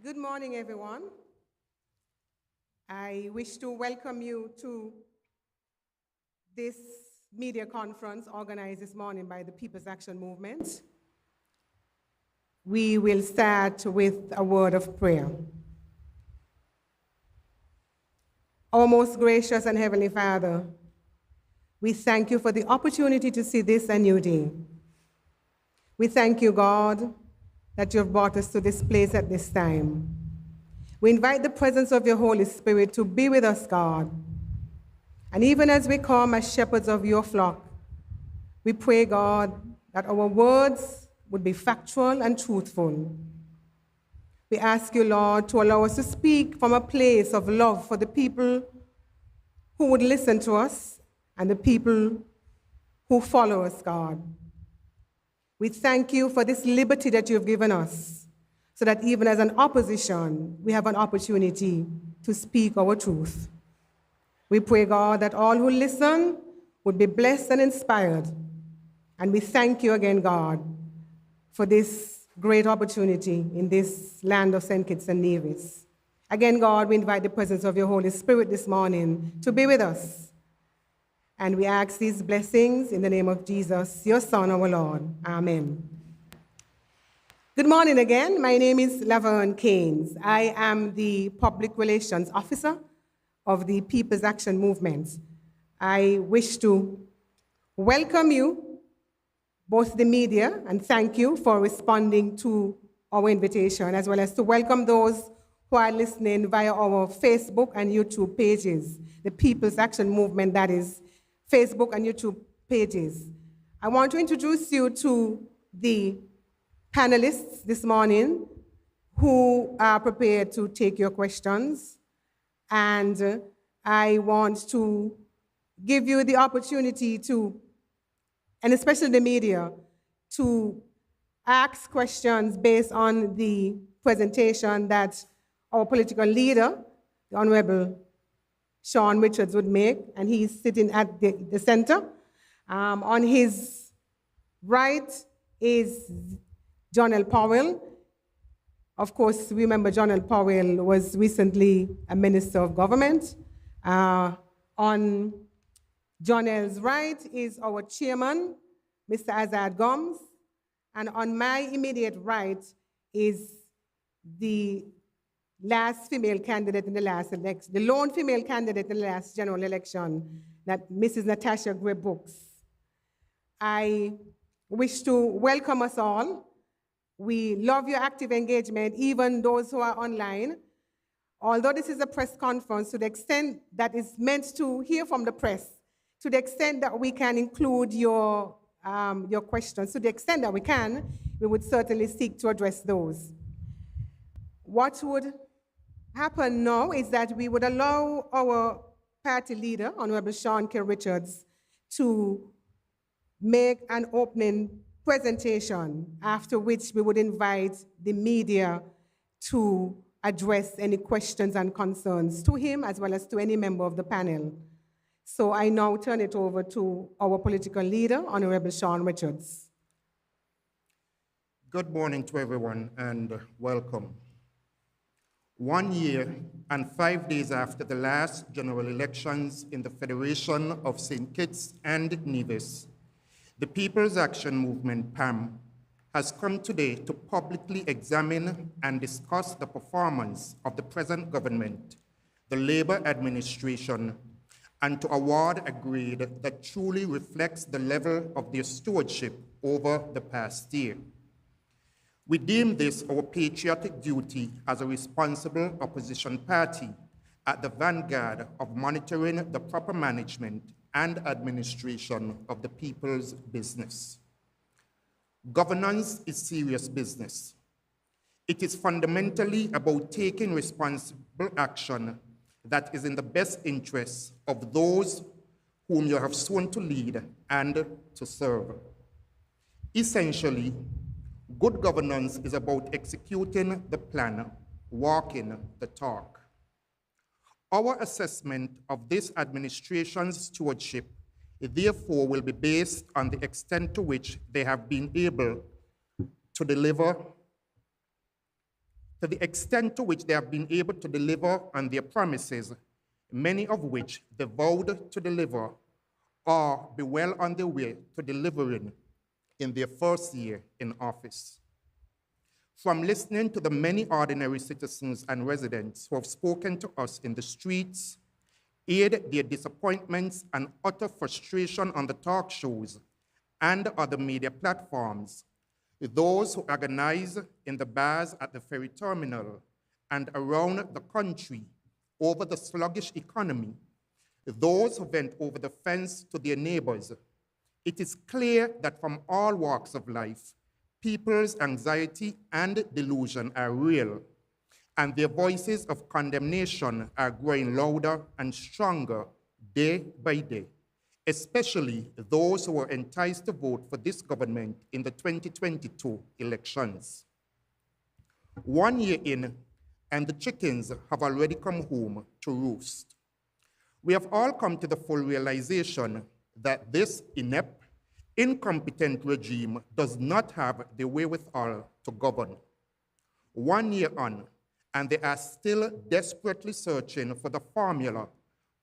Good morning, everyone. I wish to welcome you to this media conference organized this morning by the People's Action Movement. We will start with a word of prayer. Our most gracious and heavenly Father, we thank you for the opportunity to see this a new day. We thank you, God, that you have brought us to this place at this time. We invite the presence of your Holy Spirit to be with us, God. And even as we come as shepherds of your flock, we pray, God, that our words would be factual and truthful. We ask you, Lord, to allow us to speak from a place of love for the people who would listen to us and the people who follow us, God. We thank you for this liberty that you've given us, so that even as an opposition, we have an opportunity to speak our truth. We pray, God, that all who listen would be blessed and inspired. And we thank you again, God, for this great opportunity in this land of St. Kitts and Nevis. Again, God, we invite the presence of your Holy Spirit this morning to be with us. And we ask these blessings in the name of Jesus, your Son, our Lord. Amen. Good morning again. My name is Laverne Keynes. I am the Public Relations Officer of the People's Action Movement. I wish to welcome you, both the media, and thank you for responding to our invitation, as well as to welcome those who are listening via our Facebook and YouTube pages, the People's Action Movement, that is Facebook and YouTube pages. I want to introduce you to the panelists this morning who are prepared to take your questions. And I want to give you the opportunity to, and especially the media, to ask questions based on the presentation that our political leader, the Honorable Sean Richards, would make, and he's sitting at the center. On his right is John L. Powell. Of course, remember John L. Powell was recently a minister of government. On John L.'s right is our chairman, Mr. Azad Gomes. And on my immediate right is the last female candidate in the last election, the lone female candidate in the last general election, that Mrs. Natasha Gray Brooks. I wish to welcome us all. We love your active engagement, even those who are online. Although this is a press conference, to the extent that it's meant to hear from the press, to the extent that we can include your questions, to the extent that we can, we would certainly seek to address those. What would happen now is that we would allow our party leader, Honorable Sean K. Richards, to make an opening presentation, after which we would invite the media to address any questions and concerns to him, as well as to any member of the panel. So I now turn it over to our political leader, Honorable Sean Richards. Good morning to everyone and welcome. 1 year and 5 days after the last general elections in the Federation of St. Kitts and Nevis, the People's Action Movement, PAM, has come today to publicly examine and discuss the performance of the present government, the Labor administration, and to award a grade that truly reflects the level of their stewardship over the past year. We deem this our patriotic duty as a responsible opposition party at the vanguard of monitoring the proper management and administration of the people's business. Governance is serious business. It is fundamentally about taking responsible action that is in the best interests of those whom you have sworn to lead and to serve. Essentially, good governance is about executing the plan, walking the talk. Our assessment of this administration's stewardship, therefore, will be based on the extent to which they have been able to deliver to the extent to which they have been able to deliver on their promises, many of which they vowed to deliver or be well on their way to delivering in their first year in office. From listening to the many ordinary citizens and residents who have spoken to us in the streets, aired their disappointments and utter frustration on the talk shows and other media platforms, those who organize in the bars at the ferry terminal and around the country over the sluggish economy, those who went over the fence to their neighbors, it is clear that from all walks of life, people's anxiety and delusion are real, and their voices of condemnation are growing louder and stronger day by day, especially those who were enticed to vote for this government in the 2022 elections. 1 year in, and the chickens have already come home to roost. We have all come to the full realization that this inept, incompetent regime does not have the wherewithal to govern. 1 year on, and they are still desperately searching for the formula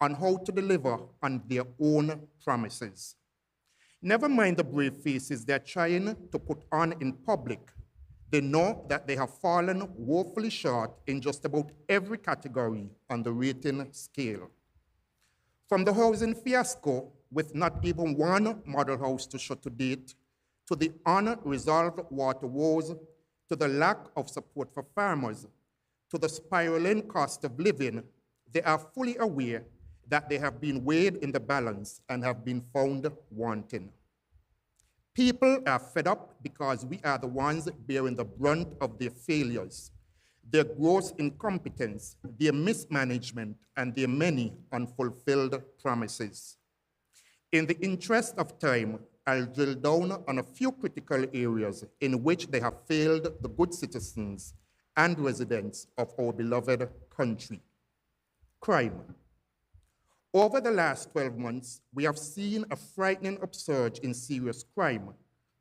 on how to deliver on their own promises. Never mind the brave faces they're trying to put on in public. They know that they have fallen woefully short in just about every category on the rating scale. From the housing fiasco, with not even one model house to show to date, to the unresolved water woes, to the lack of support for farmers, to the spiraling cost of living, they are fully aware that they have been weighed in the balance and have been found wanting. People are fed up because we are the ones bearing the brunt of their failures, their gross incompetence, their mismanagement, and their many unfulfilled promises. In the interest of time, I'll drill down on a few critical areas in which they have failed the good citizens and residents of our beloved country. Crime. Over the last 12 months, we have seen a frightening upsurge in serious crime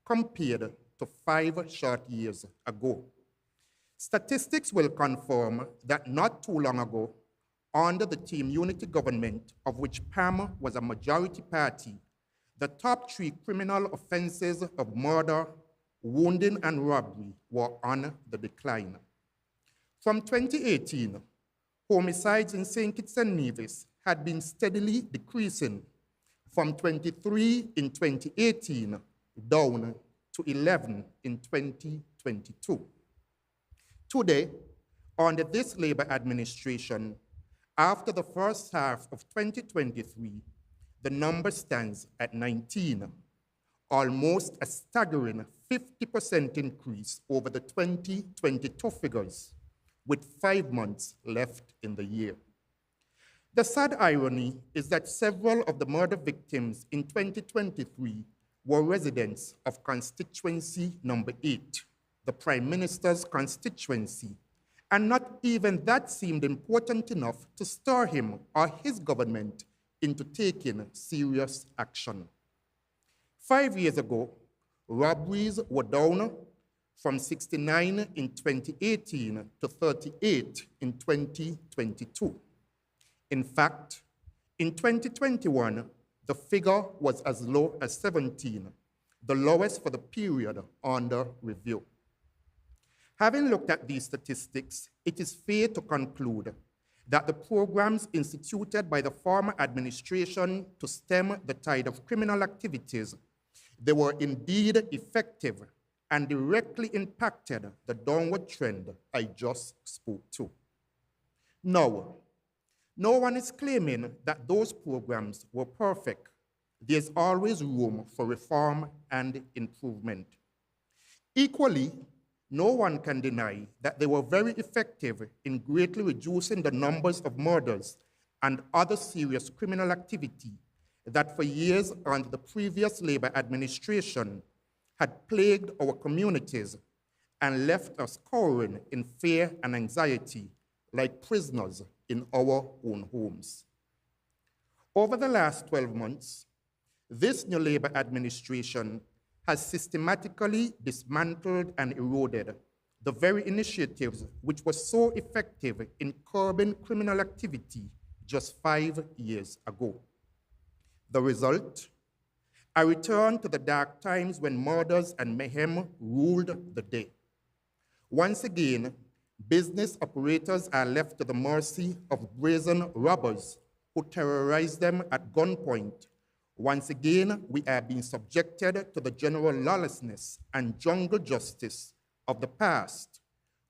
compared to 5 short years ago. Statistics will confirm that not too long ago, under the Team Unity government, of which PAM was a majority party, the top 3 criminal offenses of murder, wounding, and robbery were on the decline. From 2018, homicides in St. Kitts and Nevis had been steadily decreasing from 23 in 2018 down to 11 in 2022. Today, under this Labor administration, after the first half of 2023, the number stands at 19, almost a staggering 50% increase over the 2022 figures, with 5 months left in the year. The sad irony is that several of the murder victims in 2023 were residents of constituency number 8, the Prime Minister's constituency, and not even that seemed important enough to stir him or his government into taking serious action. 5 years ago, robberies were down from 69 in 2018 to 38 in 2022. In fact, in 2021, the figure was as low as 17, the lowest for the period under review. Having looked at these statistics, it is fair to conclude that the programs instituted by the former administration to stem the tide of criminal activities, they were indeed effective and directly impacted the downward trend I just spoke to. Now, no one is claiming that those programs were perfect. There's always room for reform and improvement. Equally, no one can deny that they were very effective in greatly reducing the numbers of murders and other serious criminal activity that for years under the previous Labor administration had plagued our communities and left us cowering in fear and anxiety like prisoners in our own homes. Over the last 12 months, this new Labor administration has systematically dismantled and eroded the very initiatives which were so effective in curbing criminal activity just 5 years ago. The result? A return to the dark times when murders and mayhem ruled the day. Once again, business operators are left to the mercy of brazen robbers who terrorize them at gunpoint. Once again, we are being subjected to the general lawlessness and jungle justice of the past,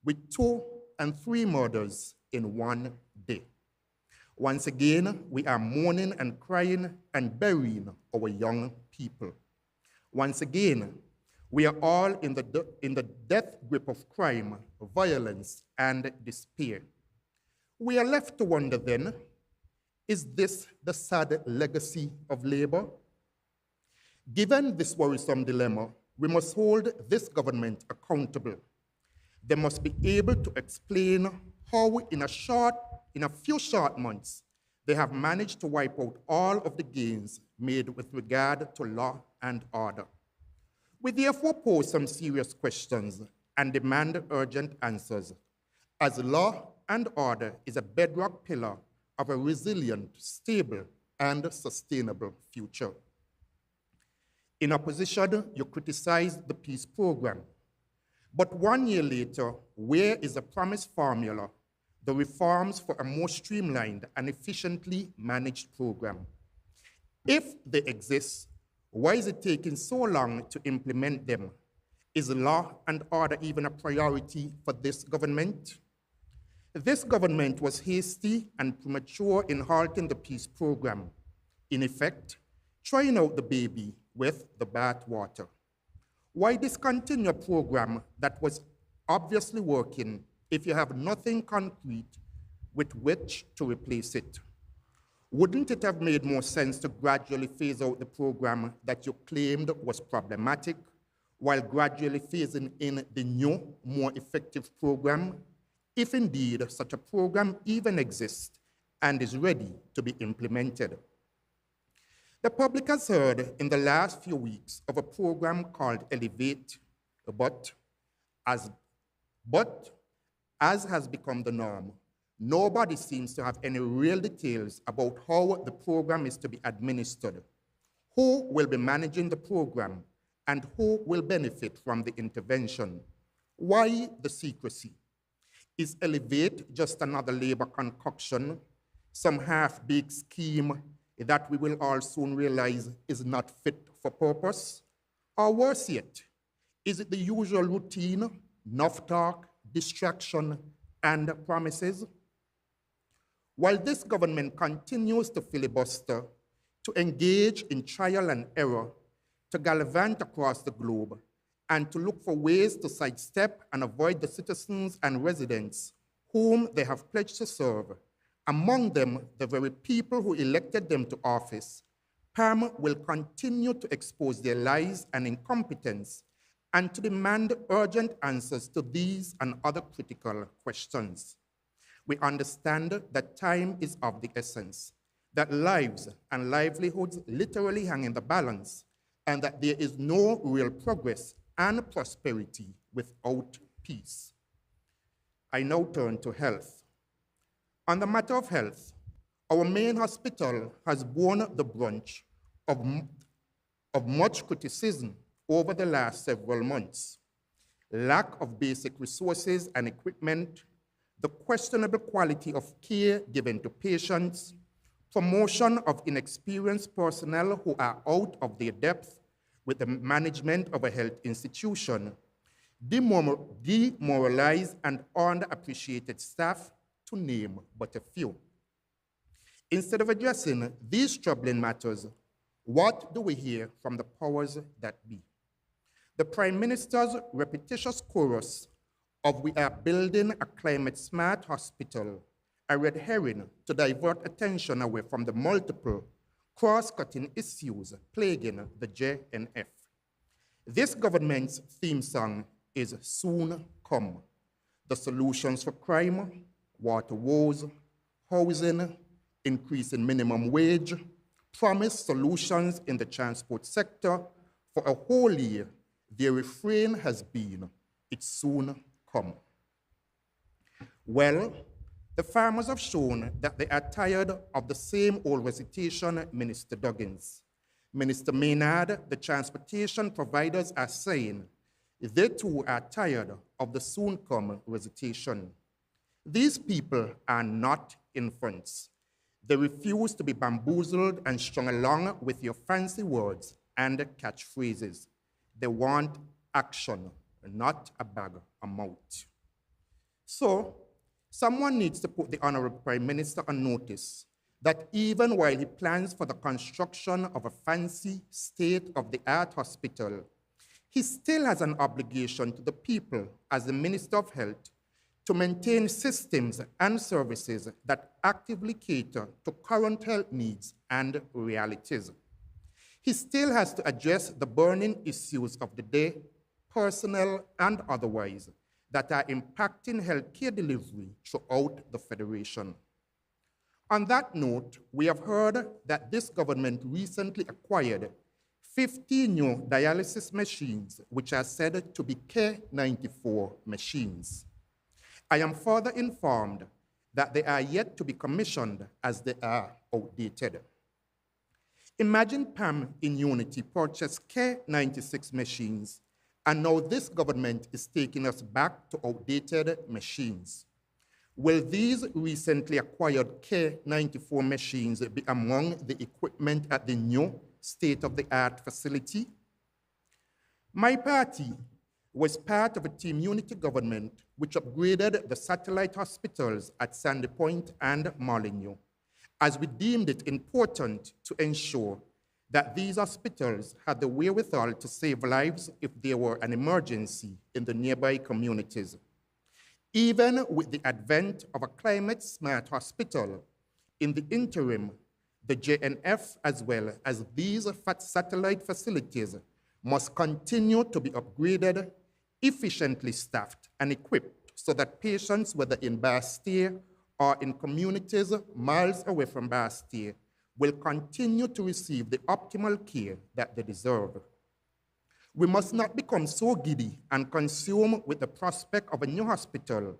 with 2 and 3 murders in one day. Once again, we are mourning and crying and burying our young people. Once again, we are all in the death grip of crime, violence, and despair. We are left to wonder then, is this the sad legacy of labor? Given this worrisome dilemma, we must hold this government accountable. They must be able to explain how in a few short months, they have managed to wipe out all of the gains made with regard to law and order. We therefore pose some serious questions and demand urgent answers, as law and order is a bedrock pillar of a resilient, stable, and sustainable future. In opposition, you criticized the peace program. But 1 year later, where is the promised formula, the reforms for a more streamlined and efficiently managed program? If they exist, why is it taking so long to implement them? Is law and order even a priority for this government? This government was hasty and premature in halting the peace program, in effect, throwing out the baby with the bathwater. Why discontinue a program that was obviously working if you have nothing concrete with which to replace it? Wouldn't it have made more sense to gradually phase out the program that you claimed was problematic, while gradually phasing in the new, more effective program, if indeed such a program even exists and is ready to be implemented? The public has heard in the last few weeks of a program called Elevate, but as has become the norm, nobody seems to have any real details about how the program is to be administered, who will be managing the program, and who will benefit from the intervention. Why the secrecy? Is Elevate just another labor concoction, some half-baked scheme that we will all soon realize is not fit for purpose? Or worse yet, is it the usual routine, enough talk, distraction, and promises? While this government continues to filibuster, to engage in trial and error, to gallivant across the globe, and to look for ways to sidestep and avoid the citizens and residents whom they have pledged to serve, among them the very people who elected them to office, PAM will continue to expose their lies and incompetence and to demand urgent answers to these and other critical questions. We understand that time is of the essence, that lives and livelihoods literally hang in the balance, and that there is no real progress and prosperity without peace. I now turn to health. On the matter of health, our main hospital has borne the brunt of much criticism over the last several months. Lack of basic resources and equipment, the questionable quality of care given to patients, promotion of inexperienced personnel who are out of their depth with the management of a health institution, demoralized and underappreciated staff, to name but a few. Instead of addressing these troubling matters, what do we hear from the powers that be? The Prime Minister's repetitious chorus of "we are building a climate-smart hospital," a red herring to divert attention away from the multiple cross-cutting issues plaguing the JNF. This government's theme song is "Soon Come." The solutions for crime, water woes, housing, increase in minimum wage, promised solutions in the transport sector. For a whole year, their refrain has been, "It's soon come? Well, the farmers have shown that they are tired of the same old recitation, Minister Duggins. Minister Maynard, the transportation providers are saying they too are tired of the soon come recitation. These people are not infants. They refuse to be bamboozled and strung along with your fancy words and catchphrases. They want action, not a bag amount. So, someone needs to put the Honorable Prime Minister on notice that even while he plans for the construction of a fancy state-of-the-art hospital, he still has an obligation to the people as the Minister of Health to maintain systems and services that actively cater to current health needs and realities. He still has to address the burning issues of the day, personal and otherwise, that are impacting healthcare delivery throughout the Federation. On that note, we have heard that this government recently acquired 50 new dialysis machines, which are said to be K94 machines. I am further informed that they are yet to be commissioned as they are outdated. Imagine PAM in Unity purchased K96 machines, and now this government is taking us back to outdated machines. Will these recently acquired K94 machines be among the equipment at the new state-of-the-art facility? My party was part of a Team Unity government which upgraded the satellite hospitals at Sandy Point and Molineux, as we deemed it important to ensure that these hospitals had the wherewithal to save lives if there were an emergency in the nearby communities. Even with the advent of a climate-smart hospital, in the interim, the JNF as well as these satellite facilities must continue to be upgraded, efficiently staffed and equipped so that patients, whether in Bastille or in communities miles away from Bastille, will continue to receive the optimal care that they deserve. We must not become so giddy and consumed with the prospect of a new hospital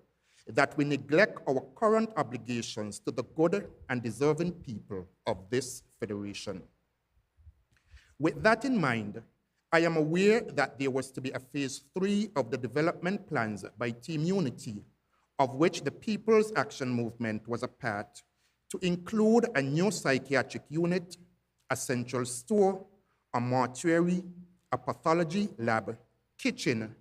that we neglect our current obligations to the good and deserving people of this federation. With that in mind, I am aware that there was to be a phase 3 of the development plans by Team Unity, of which the People's Action Movement was a part, to include a new psychiatric unit, a central store, a mortuary, a pathology lab, kitchen,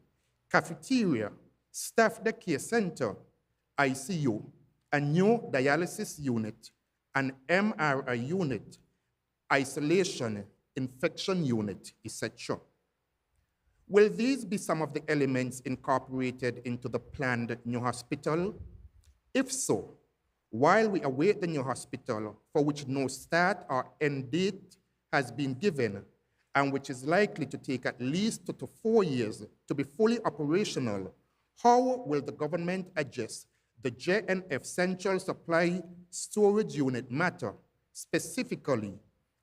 cafeteria, staff daycare center, ICU, a new dialysis unit, an MRI unit, isolation, infection unit, etc. Will these be some of the elements incorporated into the planned new hospital? If so, while we await the new hospital, for which no start or end date has been given, and which is likely to take at least 2 to 4 years to be fully operational, how will the government address the JNF Central Supply Storage Unit matter, specifically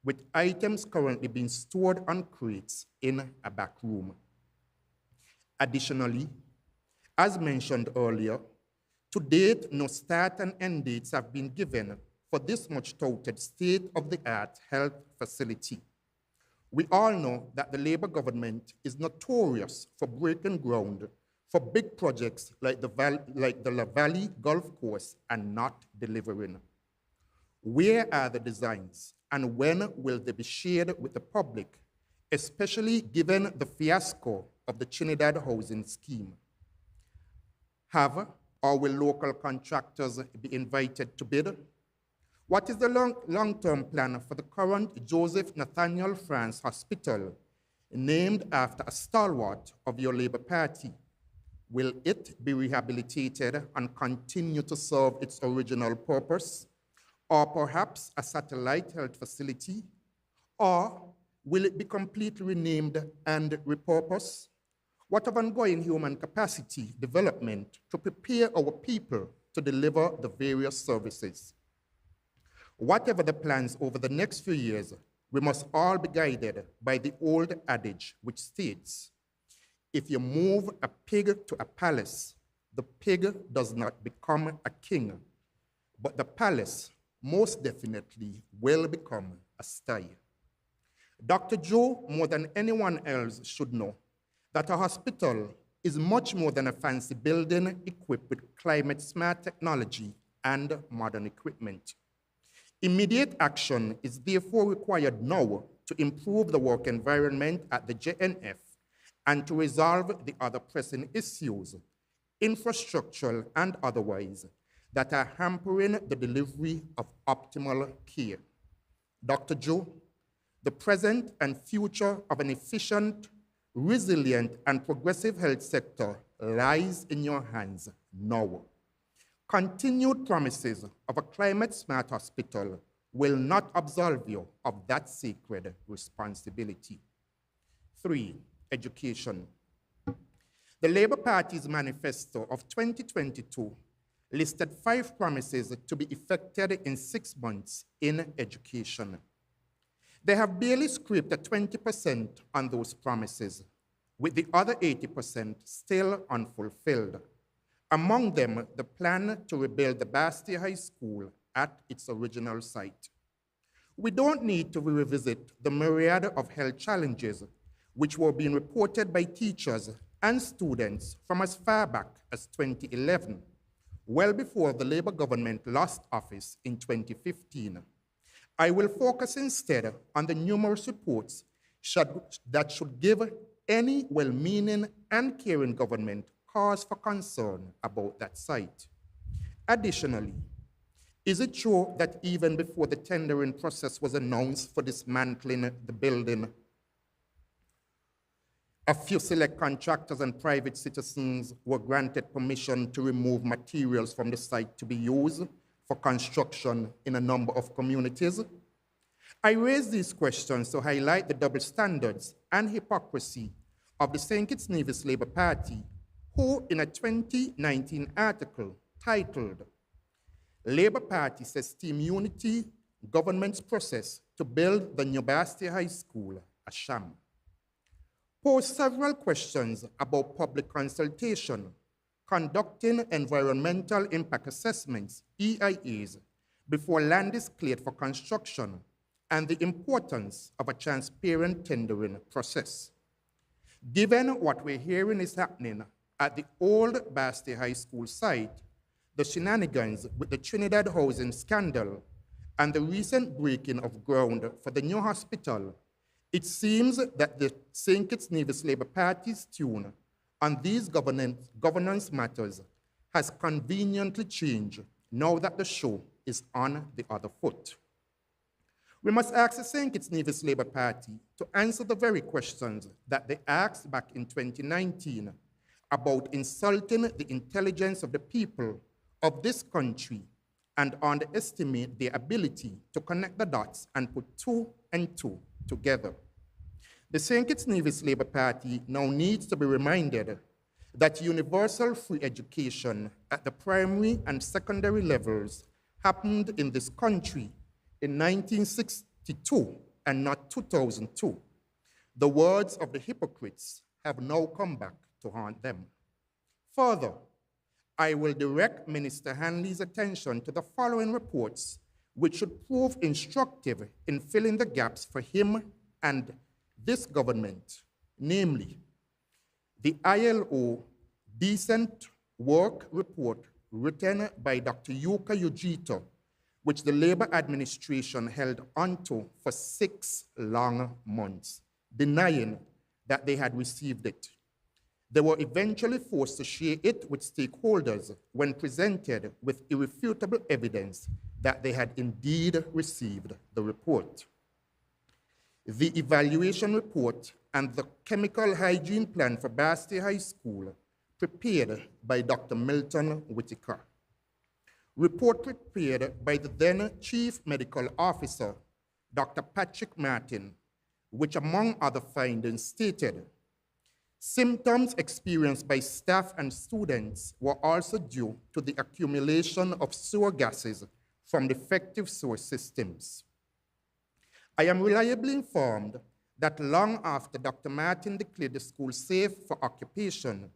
with items currently being stored on crates in a back room? Additionally, as mentioned earlier, to date, no start and end dates have been given for this much touted state-of-the-art health facility. We all know that the Labour government is notorious for breaking ground for big projects like the La Valley Golf Course and not delivering. Where are the designs and when will they be shared with the public, especially given the fiasco of the Trinidad housing scheme? Have or will local contractors be invited to bid? What is the long-term plan for the current Joseph Nathaniel France Hospital, named after a stalwart of your Labour Party? Will it be rehabilitated and continue to serve its original purpose? Or perhaps a satellite health facility? Or will it be completely renamed and repurposed? What of ongoing human capacity development to prepare our people to deliver the various services? Whatever the plans over the next few years, we must all be guided by the old adage which states, if you move a pig to a palace, the pig does not become a king, but the palace most definitely will become a sty. Dr. Joe, more than anyone else, should know that a hospital is much more than a fancy building equipped with climate-smart technology and modern equipment. Immediate action is therefore required now to improve the work environment at the JNF and to resolve the other pressing issues, infrastructural and otherwise, that are hampering the delivery of optimal care. Dr. Joe, the present and future of an efficient, resilient, and progressive health sector lies in your hands now. Continued promises of a climate-smart hospital will not absolve you of that sacred responsibility. 3, education. The Labour Party's manifesto of 2022 listed 5 promises to be effected in 6 months in education. They have barely scraped at 20% on those promises, with the other 80% still unfulfilled. Among them, the plan to rebuild the Bastille High School at its original site. We don't need to revisit the myriad of health challenges which were being reported by teachers and students from as far back as 2011, well before the Labour government lost office in 2015. I will focus instead on the numerous reports that should give any well-meaning and caring government cause for concern about that site. Additionally, is it true that even before the tendering process was announced for dismantling the building, a few select contractors and private citizens were granted permission to remove materials from the site to be used for construction in a number of communities? I raise these questions to highlight the double standards and hypocrisy of the St. Kitts Nevis Labour Party, who in a 2019 article titled, "Labour Party Esteem Unity Government's Process to Build the New Bastille High School a Sham," posed several questions about public consultation, conducting environmental impact assessments, EIAs, before land is cleared for construction, and the importance of a transparent tendering process. Given what we're hearing is happening at the old Bastille High School site, the shenanigans with the Trinidad housing scandal, and the recent breaking of ground for the new hospital, it seems that the St. Kitts Nevis Labour Party's tune on these governance matters has conveniently changed now that the show is on the other foot. We must ask the St. Kitts Nevis Labour Party to answer the very questions that they asked back in 2019 about insulting the intelligence of the people of this country and underestimate their ability to connect the dots and put 2 and 2 together. The St. Kitts Nevis Labour Party now needs to be reminded that universal free education at the primary and secondary levels happened in this country in 1962 and not 2002. The words of the hypocrites have now come back to haunt them. Further, I will direct Minister Hanley's attention to the following reports, which should prove instructive in filling the gaps for him and this government, namely, the ILO Decent Work Report written by Dr. Yuka Yujito, which the Labour administration held onto for 6 long months, denying that they had received it. They were eventually forced to share it with stakeholders when presented with irrefutable evidence that they had indeed received the report. The evaluation report and the chemical hygiene plan for Bastille High School prepared by Dr. Milton Whitaker. Report prepared by the then Chief Medical Officer, Dr. Patrick Martin, which among other findings stated, symptoms experienced by staff and students were also due to the accumulation of sewer gases from defective sewer systems. I am reliably informed that long after Dr. Martin declared the school safe for occupation,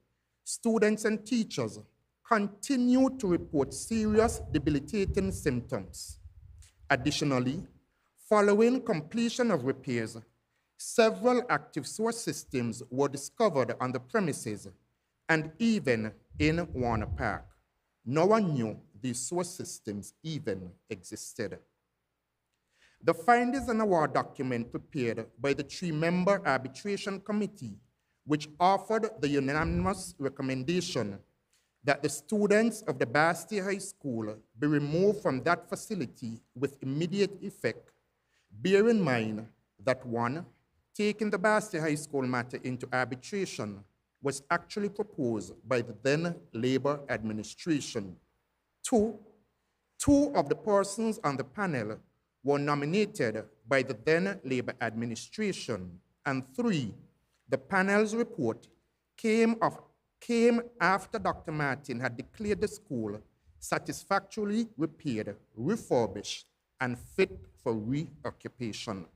students and teachers continued to report serious debilitating symptoms. Additionally, following completion of repairs, several active source systems were discovered on the premises and even in Warner Park. No one knew these source systems even existed. The findings and award document prepared by the three-member arbitration committee, which offered the unanimous recommendation that the students of the Bastille High School be removed from that facility with immediate effect, bear in mind that one, taking the Bastille High School matter into arbitration was actually proposed by the then Labor administration. Two of the persons on the panel were nominated by the then Labor administration. And three, the panel's report came after Dr. Martin had declared the school satisfactorily repaired, refurbished, and fit for reoccupation.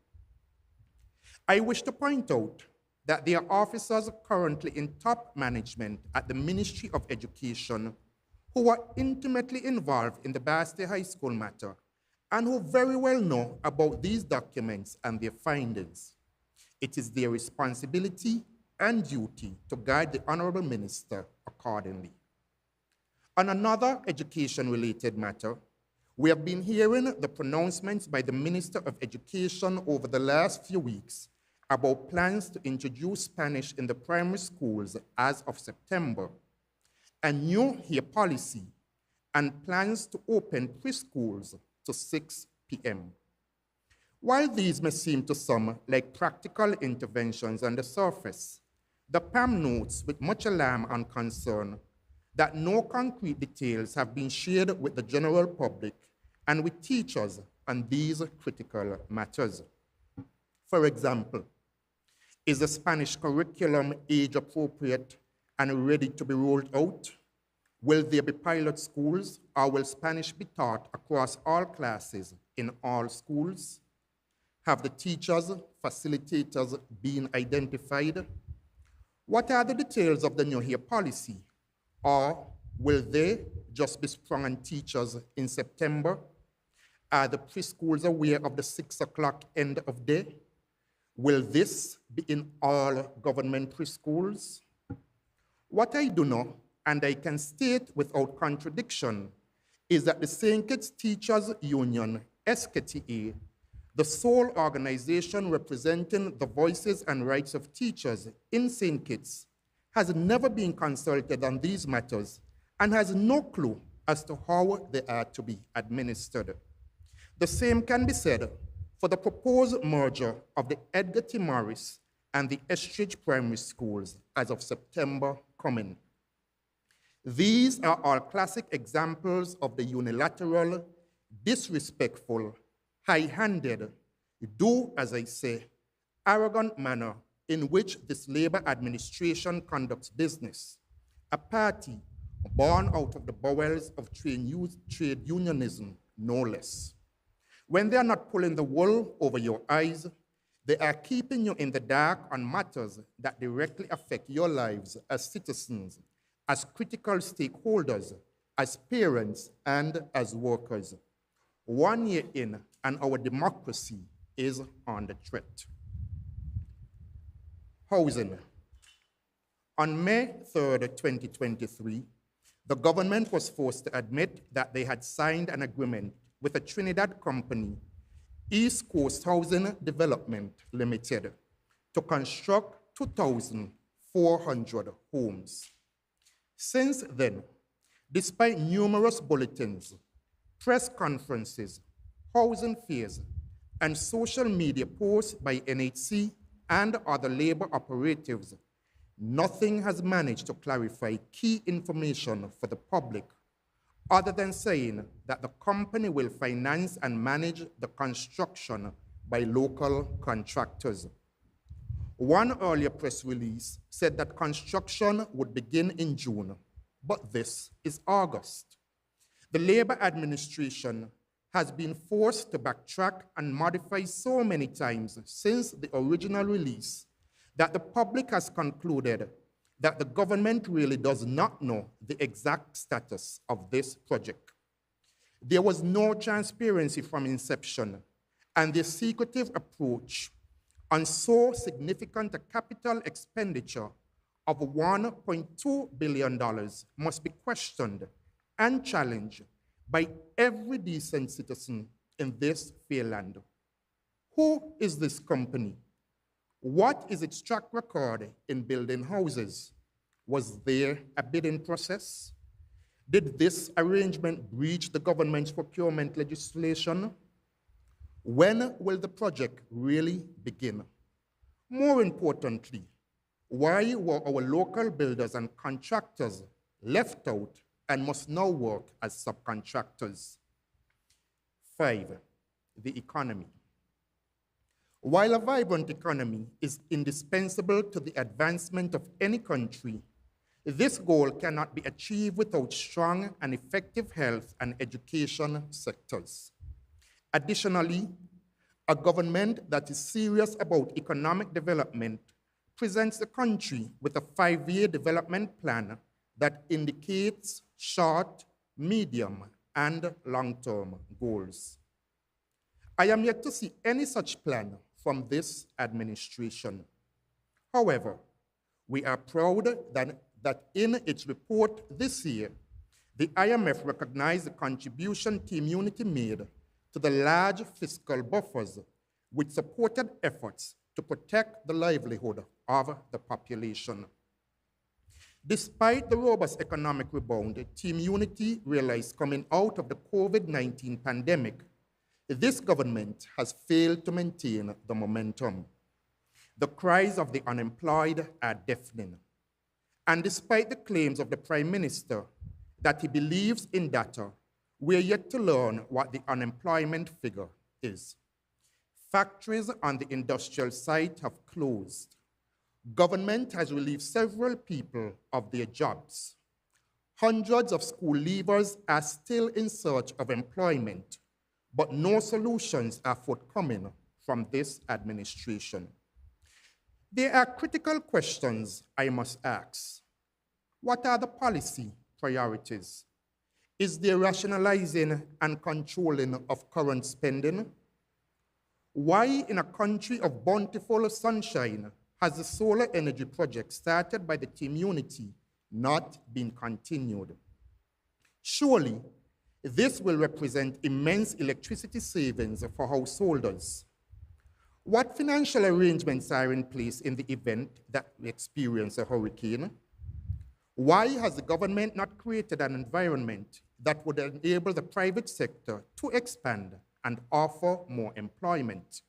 I wish to point out that there are officers currently in top management at the Ministry of Education who are intimately involved in the Bastille High School matter and who very well know about these documents and their findings. It is their responsibility and duty to guide the Honorable Minister accordingly. On another education-related matter, we have been hearing the pronouncements by the Minister of Education over the last few weeks about plans to introduce Spanish in the primary schools as of September, a new HEAR policy, and plans to open preschools to 6 p.m. While these may seem to some like practical interventions on the surface, the PAM notes with much alarm and concern that no concrete details have been shared with the general public and with teachers on these critical matters. For example, is the Spanish curriculum age appropriate and ready to be rolled out? Will there be pilot schools, or will Spanish be taught across all classes in all schools? Have the teachers, facilitators been identified? What are the details of the new HEAR policy? Or will they just be sprung on teachers in September? Are the preschools aware of the 6 o'clock end of day? Will this be in all government preschools? What I do know, and I can state without contradiction, is that the St. Kitts Teachers Union, SKTA, the sole organization representing the voices and rights of teachers in St. Kitts, has never been consulted on these matters and has no clue as to how they are to be administered. The same can be said for the proposed merger of the Edgar T. Morris and the Estridge Primary Schools as of September coming. These are all classic examples of the unilateral, disrespectful, high-handed, do as I say, arrogant manner in which this Labor administration conducts business, a party born out of the bowels of trade unionism, no less. When they are not pulling the wool over your eyes, they are keeping you in the dark on matters that directly affect your lives as citizens, as critical stakeholders, as parents, and as workers. 1 year in, and our democracy is under threat. Housing. On May 3rd, 2023, the government was forced to admit that they had signed an agreement with a Trinidad company, East Coast Housing Development Limited, to construct 2,400 homes. Since then, despite numerous bulletins, press conferences, housing fairs, and social media posts by NHC and other labor operatives, nothing has managed to clarify key information for the public, other than saying that the company will finance and manage the construction by local contractors. One earlier press release said that construction would begin in June, but this is August. The Labor administration has been forced to backtrack and modify so many times since the original release that the public has concluded that the government really does not know the exact status of this project. There was no transparency from inception, and the secretive approach on so significant a capital expenditure of $1.2 billion must be questioned and challenged by every decent citizen in this fair land. Who is this company? What is its track record in building houses? Was there a bidding process? Did this arrangement breach the government's procurement legislation? When will the project really begin? More importantly, why were our local builders and contractors left out and must now work as subcontractors? 5, the economy. While a vibrant economy is indispensable to the advancement of any country, this goal cannot be achieved without strong and effective health and education sectors. Additionally, a government that is serious about economic development presents the country with a 5-year development plan that indicates short, medium, and long-term goals. I am yet to see any such plan from this administration. However, we are proud that in its report this year, the IMF recognized the contribution Team Unity made to the large fiscal buffers which supported efforts to protect the livelihood of the population. Despite the robust economic rebound Team Unity realized coming out of the COVID-19 pandemic, this government has failed to maintain the momentum. The cries of the unemployed are deafening. And despite the claims of the Prime Minister that he believes in data, we are yet to learn what the unemployment figure is. Factories on the industrial site have closed. Government has relieved several people of their jobs. Hundreds of school leavers are still in search of employment, but no solutions are forthcoming from this administration. There are critical questions I must ask. What are the policy priorities? Is there rationalizing and controlling of current spending? Why, in a country of bountiful sunshine, has the solar energy project started by the Team Unity not been continued? Surely, this will represent immense electricity savings for householders. What financial arrangements are in place in the event that we experience a hurricane? Why has the government not created an environment that would enable the private sector to expand and offer more employment?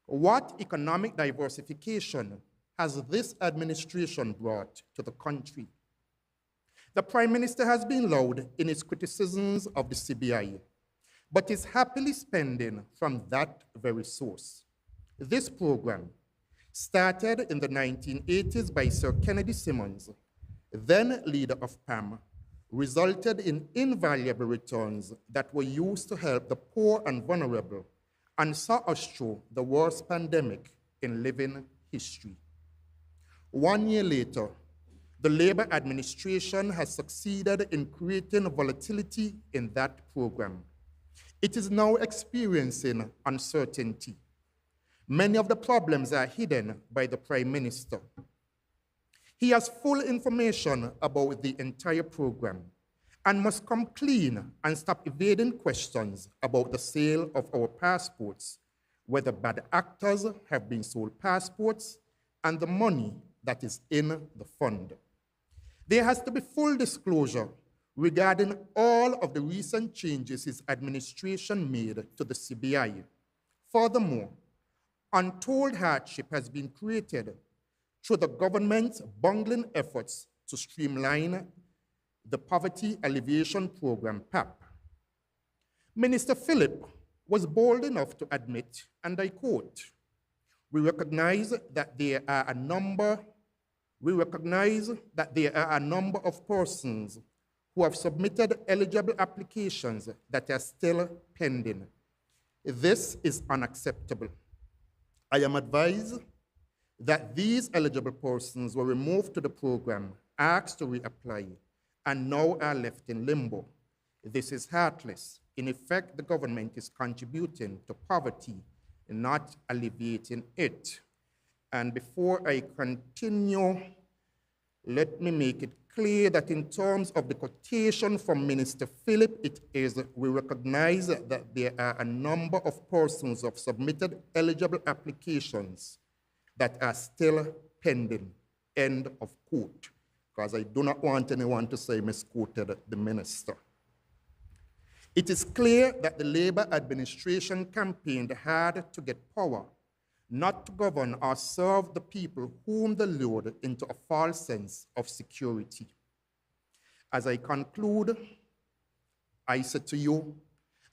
What economic diversification has this administration brought to the country? The Prime Minister has been loud in his criticisms of the CBI, but is happily spending from that very source. This program, started in the 1980s by Sir Kennedy Simmons, then leader of PAM, resulted in invaluable returns that were used to help the poor and vulnerable and saw us through the worst pandemic in living history. 1 year later, the Labour administration has succeeded in creating volatility in that program. It is now experiencing uncertainty. Many of the problems are hidden by the Prime Minister. He has full information about the entire program and must come clean and stop evading questions about the sale of our passports, whether bad actors have been sold passports, and the money that is in the fund. There has to be full disclosure regarding all of the recent changes his administration made to the CBI. Furthermore, untold hardship has been created through the government's bungling efforts to streamline the Poverty Alleviation Program, PAP. Minister Philip was bold enough to admit, and I quote, we recognize that there are a number of persons who have submitted eligible applications that are still pending. This is unacceptable. I am advised that these eligible persons were removed to the program, asked to reapply, and now are left in limbo. This is heartless. In effect, the government is contributing to poverty, not alleviating it. And before I continue, let me make it clear that in terms of the quotation from Minister Philip, it is, we recognize that there are a number of persons who have submitted eligible applications that are still pending, end of quote, because I do not want anyone to say misquoted the minister. It is clear that the Labour administration campaigned hard to get power, not to govern or serve the people whom they lured into a false sense of security. As I conclude, I say to you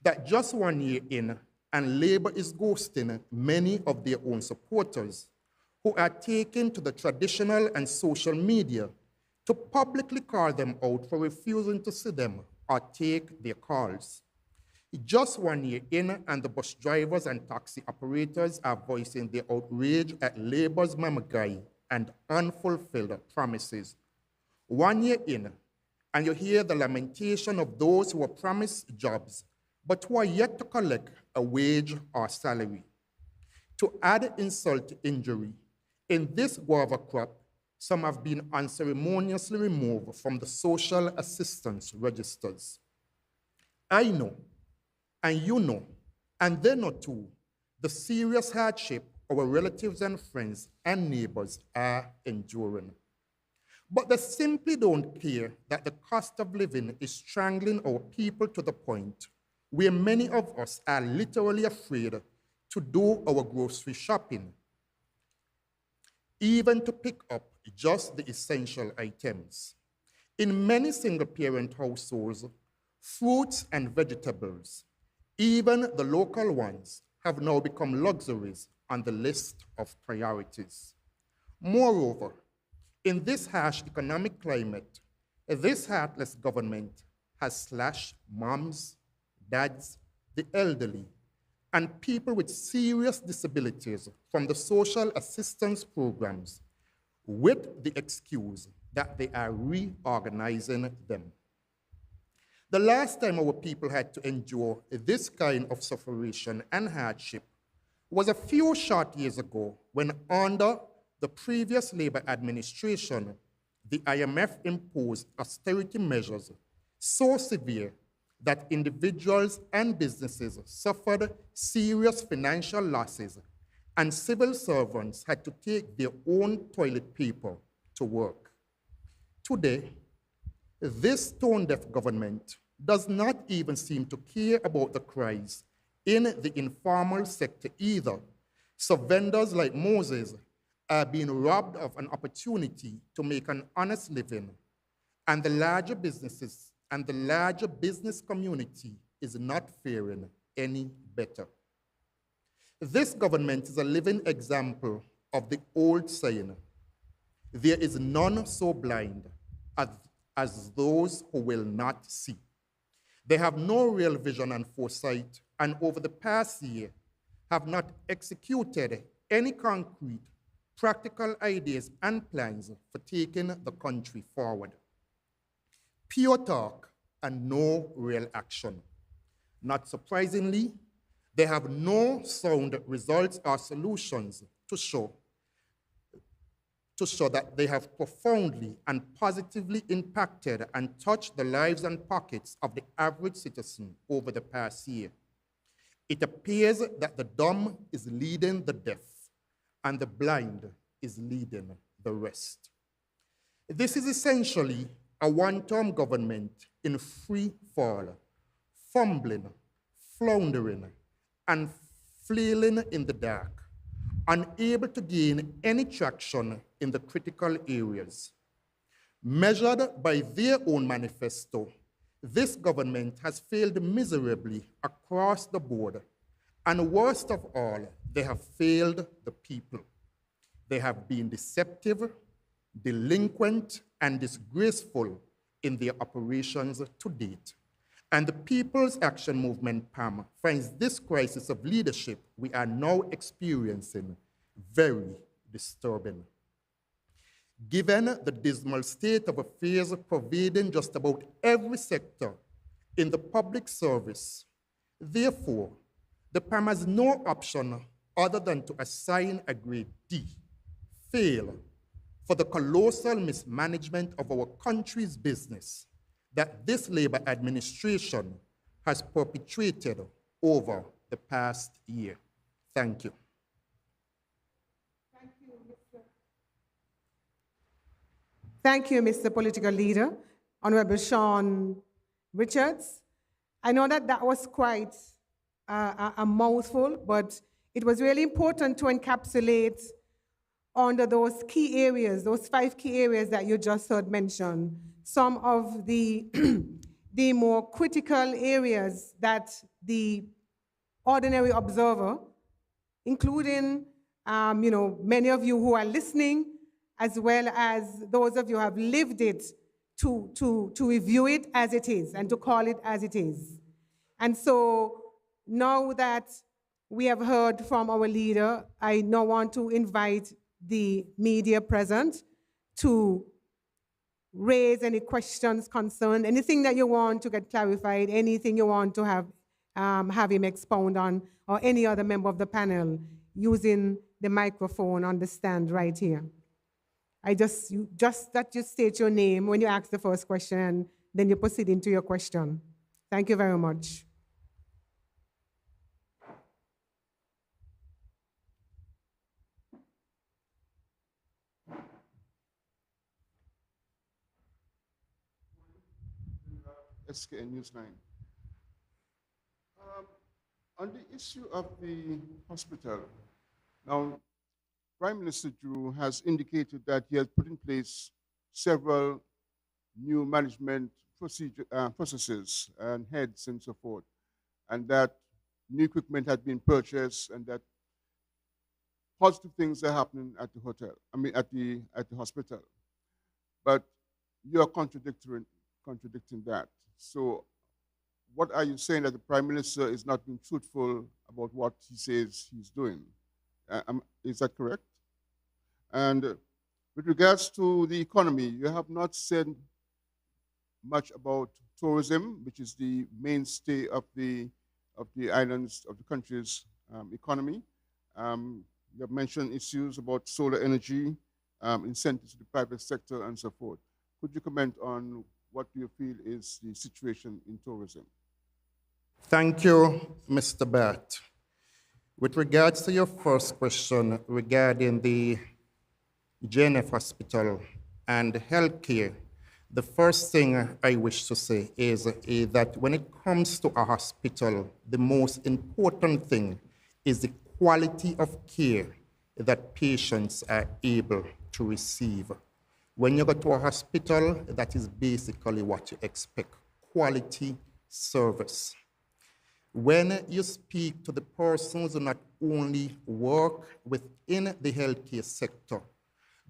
that just 1 year in, and Labour is ghosting many of their own supporters who are taken to the traditional and social media to publicly call them out for refusing to see them or take their calls. Just 1 year in, and the bus drivers and taxi operators are voicing their outrage at Labour's mammogram and unfulfilled promises. 1 year in, and you hear the lamentation of those who were promised jobs, but who are yet to collect a wage or salary. To add insult to injury, in this guava crop, some have been unceremoniously removed from the social assistance registers. I know, and you know, and they know too, the serious hardship our relatives and friends and neighbors are enduring. But they simply don't care that the cost of living is strangling our people to the point where many of us are literally afraid to do our grocery shopping, even to pick up just the essential items. In many single-parent households, fruits and vegetables, even the local ones, have now become luxuries on the list of priorities. Moreover, in this harsh economic climate, this heartless government has slashed moms, dads, the elderly, and people with serious disabilities from the social assistance programs with the excuse that they are reorganizing them. The last time our people had to endure this kind of suffering and hardship was a few short years ago when, under the previous Labour administration, the IMF imposed austerity measures so severe that individuals and businesses suffered serious financial losses, and civil servants had to take their own toilet paper to work. Today, this tone-deaf government does not even seem to care about the cries in the informal sector either. So vendors like Moses are being robbed of an opportunity to make an honest living, and the larger businesses and the larger business community is not faring any better. This government is a living example of the old saying, there is none so blind as those who will not see. They have no real vision and foresight, and over the past year have not executed any concrete, practical ideas and plans for taking the country forward. Pure talk and no real action. Not surprisingly, they have no sound results or solutions to show that they have profoundly and positively impacted and touched the lives and pockets of the average citizen over the past year. It appears that the dumb is leading the deaf, and the blind is leading the rest. This is essentially a one-term government in free fall, fumbling, floundering, and flailing in the dark, unable to gain any traction in the critical areas. Measured by their own manifesto, this government has failed miserably across the board, and worst of all, they have failed the people. They have been deceptive, delinquent, and disgraceful in their operations to date. And the People's Action Movement, PAM, finds this crisis of leadership we are now experiencing very disturbing. Given the dismal state of affairs pervading just about every sector in the public service, therefore, the PAM has no option other than to assign a grade D, fail, for the colossal mismanagement of our country's business that this Labor administration has perpetrated over the past year. Thank you. Thank you, Mr. Political Leader, Honorable Sean Richards. I know that that was quite a mouthful, but it was really important to encapsulate under those key areas, those 5 key areas that you just heard mentioned, some of the, the more critical areas that the ordinary observer, including many of you who are listening, as well as those of you who have lived it, to review it as it is and to call it as it is. And so now that we have heard from our leader, I now want to invite the media present to raise any questions, concerns, anything that you want to get clarified, anything you want to have him expound on, or any other member of the panel using the microphone on the stand right here. Just that you state your name when you ask the first question, and then you proceed into your question. Thank you very much. SKN News 9. On the issue of the hospital, now, Prime Minister Drew has indicated that he has put in place several new management processes and heads and so forth, and that new equipment had been purchased and that positive things are happening at the hotel, at the hospital. But you're contradicting that. So what are you saying, that the Prime Minister is not being truthful about what he says he's doing? Is that correct? And with regards to the economy, you have not said much about tourism, which is the mainstay of the islands, of the country's economy. You have mentioned issues about solar energy, incentives to the private sector, and so forth. Could you comment on what do you feel is the situation in tourism? Thank you, Mr. Bat. With regards to your first question regarding the JNF Hospital and healthcare, the first thing I wish to say is that when it comes to a hospital, the most important thing is the quality of care that patients are able to receive. When you go to a hospital, that is basically what you expect, quality service. When you speak to the persons who not only work within the healthcare sector,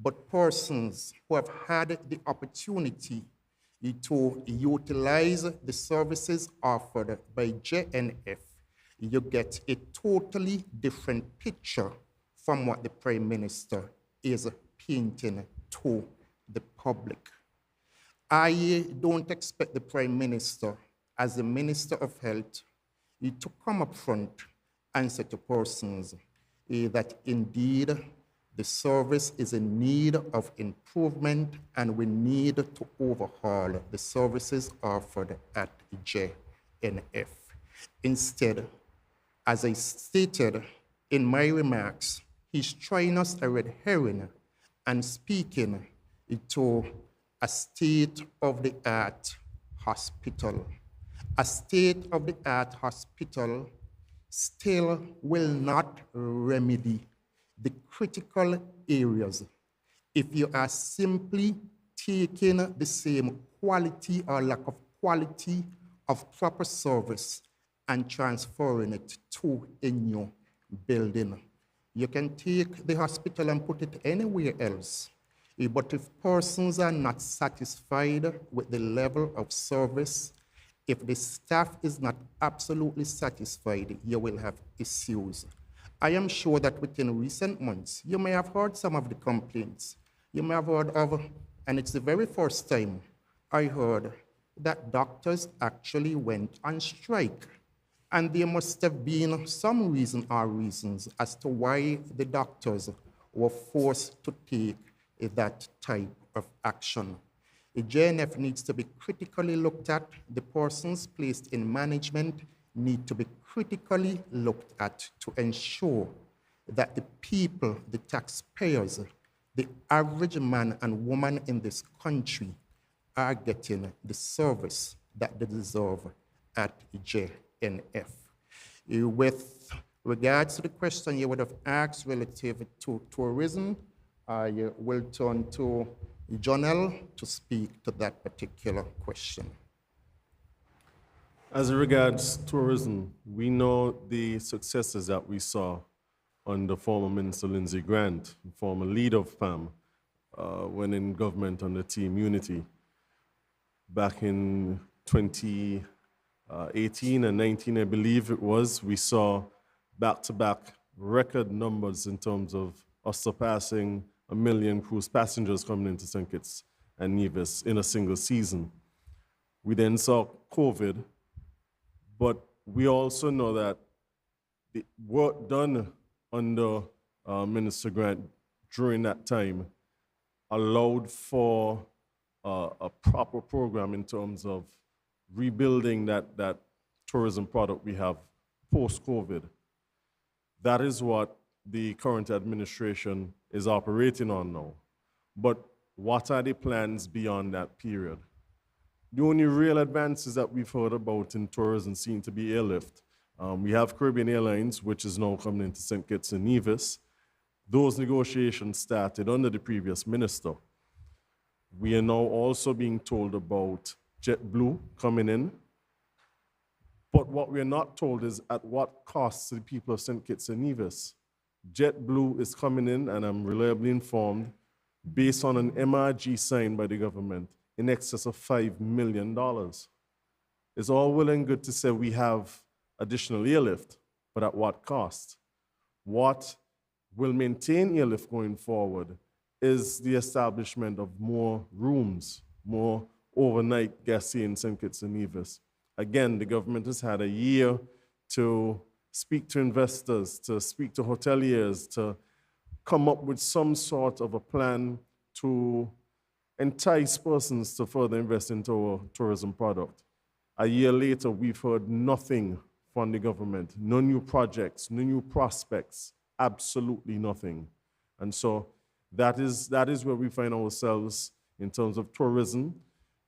but persons who have had the opportunity to utilize the services offered by JNF, you get a totally different picture from what the Prime Minister is painting to the public. I don't expect the Prime Minister, as the Minister of Health, to come up front and say to persons that indeed the service is in need of improvement and we need to overhaul the services offered at JNF. Instead, as I stated in my remarks, he's trying us a red herring and speaking to a state-of-the-art hospital. A state-of-the-art hospital still will not remedy the critical areas if you are simply taking the same quality or lack of quality of proper service and transferring it to a new building. You can take the hospital and put it anywhere else. But if persons are not satisfied with the level of service, if the staff is not absolutely satisfied, you will have issues. I am sure that within recent months, you may have heard some of the complaints. You may have heard of, and it's the very first time I heard that doctors actually went on strike. And there must have been some reason or reasons as to why the doctors were forced to take that type of action. The JNF needs to be critically looked at. The persons placed in management need to be critically looked at to ensure that the people, the taxpayers, the average man and woman in this country are getting the service that they deserve at JNF. With regards to the question you would have asked relative to tourism, I will turn to Jonel to speak to that particular question. As regards tourism, we know the successes that we saw under former Minister Lindsey Grant, former leader of PAM, when in government under Team Unity. Back in 2018 and 19, I believe it was, we saw back-to-back record numbers in terms of us surpassing 1 million cruise passengers coming into St. Kitts and Nevis in a single season. We then saw COVID, but we also know that the work done under Minister Grant during that time allowed for a proper program in terms of rebuilding that tourism product we have post-COVID. That is what the current administration is operating on now. But what are the plans beyond that period? The only real advances that we've heard about in tourism seem to be airlift. We have Caribbean Airlines, which is now coming into St. Kitts and Nevis. Those negotiations started under the previous minister. We are now also being told about JetBlue coming in. But what we're not told is at what cost to the people of St. Kitts and Nevis. JetBlue is coming in, and I'm reliably informed, based on an MRG signed by the government in excess of $5 million. It's all well and good to say we have additional airlift, but at what cost? What will maintain airlift going forward is the establishment of more rooms, more overnight guests in St. Kitts and Nevis. Again, the government has had a year to speak to investors, to speak to hoteliers, to come up with some sort of a plan to entice persons to further invest into our tourism product. A year later, we've heard nothing from the government, no new projects, no new prospects, absolutely nothing. And so that is where we find ourselves in terms of tourism.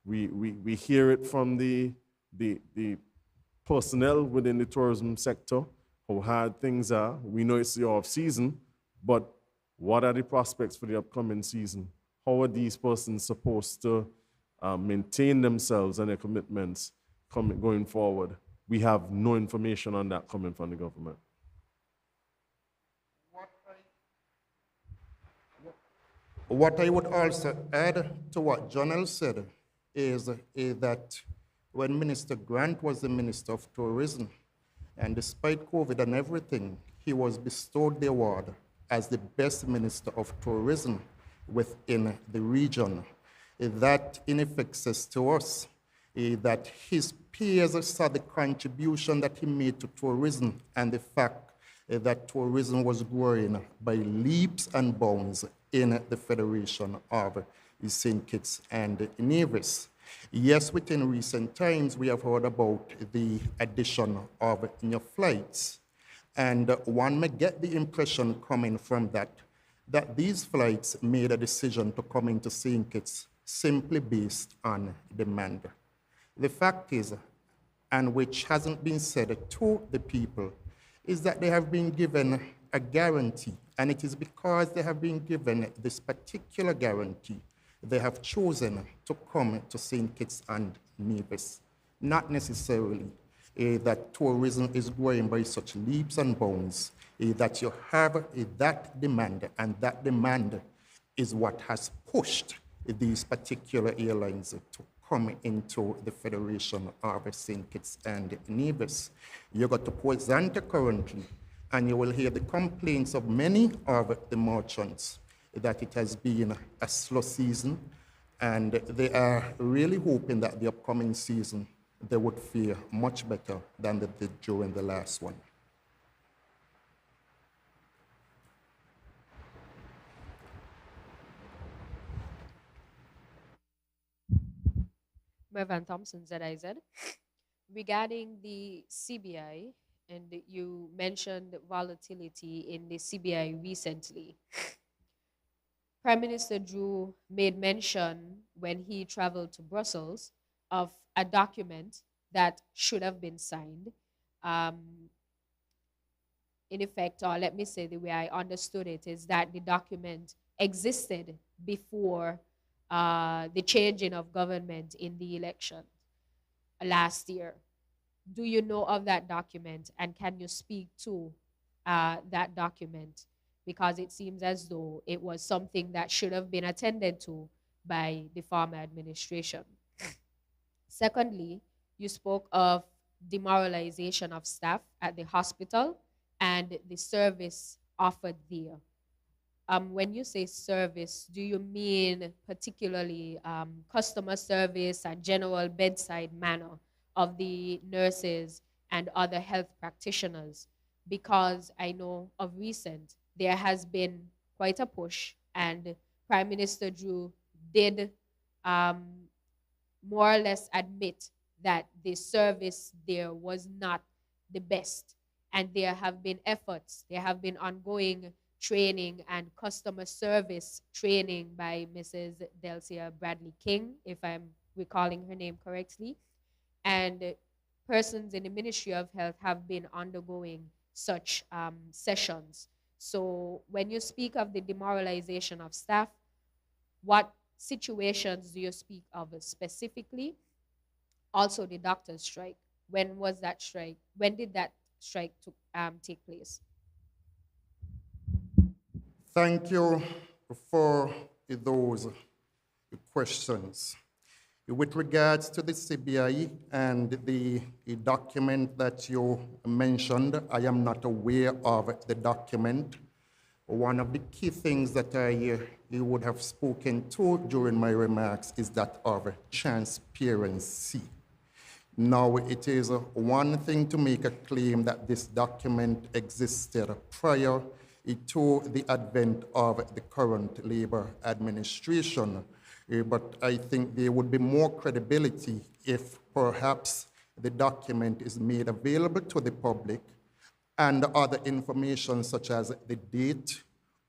We hear it from the personnel within the tourism sector, how hard things are. We know it's the off-season, but what are the prospects for the upcoming season? How are these persons supposed to maintain themselves and their commitments going forward? We have no information on that coming from the government. What I would also add to what Jonel said is that when Minister Grant was the Minister of Tourism, and despite COVID and everything, he was bestowed the award as the best Minister of Tourism within the region. That in effect says to us that his peers saw the contribution that he made to tourism and the fact that tourism was growing by leaps and bounds in the Federation of St. Kitts and Nevis. Yes, within recent times, we have heard about the addition of new flights. And one may get the impression coming from that these flights made a decision to come into St. Kitts simply based on demand. The fact is, and which hasn't been said to the people, is that they have been given a guarantee, and it is because they have been given this particular guarantee they have chosen to come to St. Kitts and Nevis. Not necessarily that tourism is growing by such leaps and bounds, that you have that demand, and that demand is what has pushed these particular airlines to come into the Federation of St. Kitts and Nevis. You got to Port Zante currently, and you will hear the complaints of many of the merchants that it has been a slow season, and they are really hoping that the upcoming season they would fare much better than they did during the last one. Mervan Thompson, ZIZ. Regarding the CBI, and you mentioned volatility in the CBI recently. Prime Minister Drew made mention when he traveled to Brussels of a document that should have been signed. In effect, or let me say the way I understood it, is that the document existed before the changing of government in the election last year. Do you know of that document, and can you speak to that document? Because it seems as though it was something that should have been attended to by the former administration. Secondly, you spoke of demoralization of staff at the hospital and the service offered there. When you say service, do you mean particularly customer service and general bedside manner of the nurses and other health practitioners? Because I know of recent, there has been quite a push, and Prime Minister Drew did um, more or less admit that the service there was not the best. And there have been efforts, there have been ongoing training and customer service training by Mrs. Delcia Bradley King, if I'm recalling her name correctly. And persons in the Ministry of Health have been undergoing such sessions. So when you speak of the demoralization of staff, what situations do you speak of specifically? Also, the doctor's strike. When was that strike? When did that strike take place? Thank you for those questions. With regards to the CBI and the document that you mentioned, I am not aware of the document. One of the key things that I would have spoken to during my remarks is that of transparency. Now, it is one thing to make a claim that this document existed prior to the advent of the current Labour administration, but I think there would be more credibility if perhaps the document is made available to the public and other information such as the date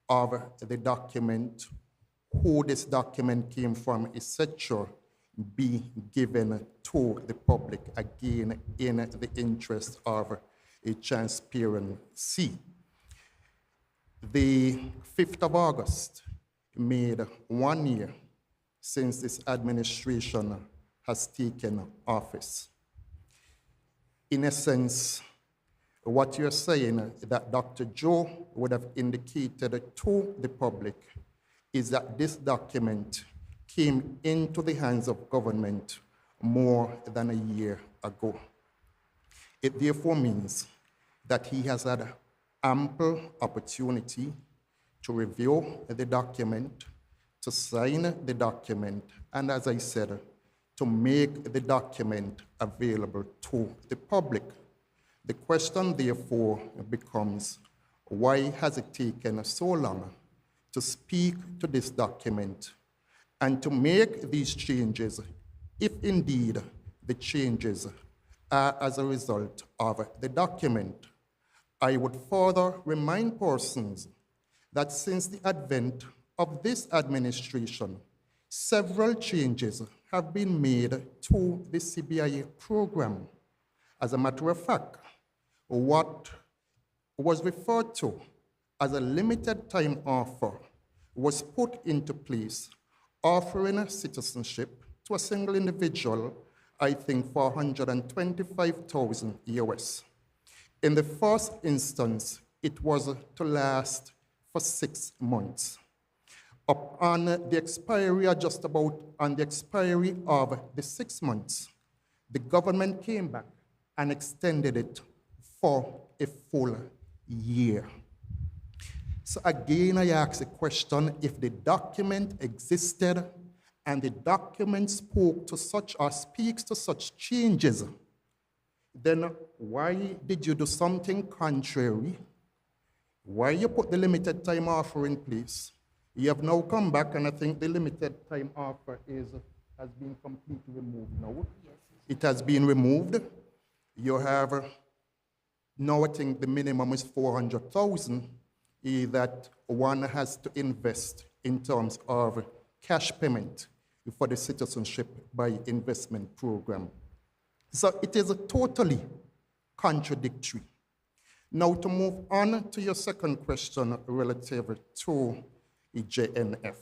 of the document, who this document came from, etc., be given to the public, again, in the interest of a transparency. The 5th of August made 1 year since this administration has taken office. In essence, what you're saying that Dr. Joe would have indicated to the public is that this document came into the hands of government more than a year ago. It therefore means that he has had ample opportunity to review the document, to sign the document, and as I said, to make the document available to the public. The question therefore becomes, why has it taken so long to speak to this document and to make these changes, if indeed the changes are as a result of the document? I would further remind persons that since the advent of this administration, several changes have been made to the CBI program. As a matter of fact, what was referred to as a limited time offer was put into place, offering citizenship to a single individual, I think, for $125,000 US. In the first instance, it was to last for 6 months. Upon the expiry, or just about on the expiry of the 6 months, the government came back and extended it for a full year. So again, I ask the question, if the document existed and the document spoke to such or speaks to such changes, then why did you do something contrary? Why you put the limited time offer in place? You have now come back, and I think the limited time offer has been completely removed now. Yes. It has been removed. You have now, I think the minimum is 400,000 that one has to invest in terms of cash payment for the citizenship by investment program. So it is totally contradictory. Now, to move on to your second question relative to JNF.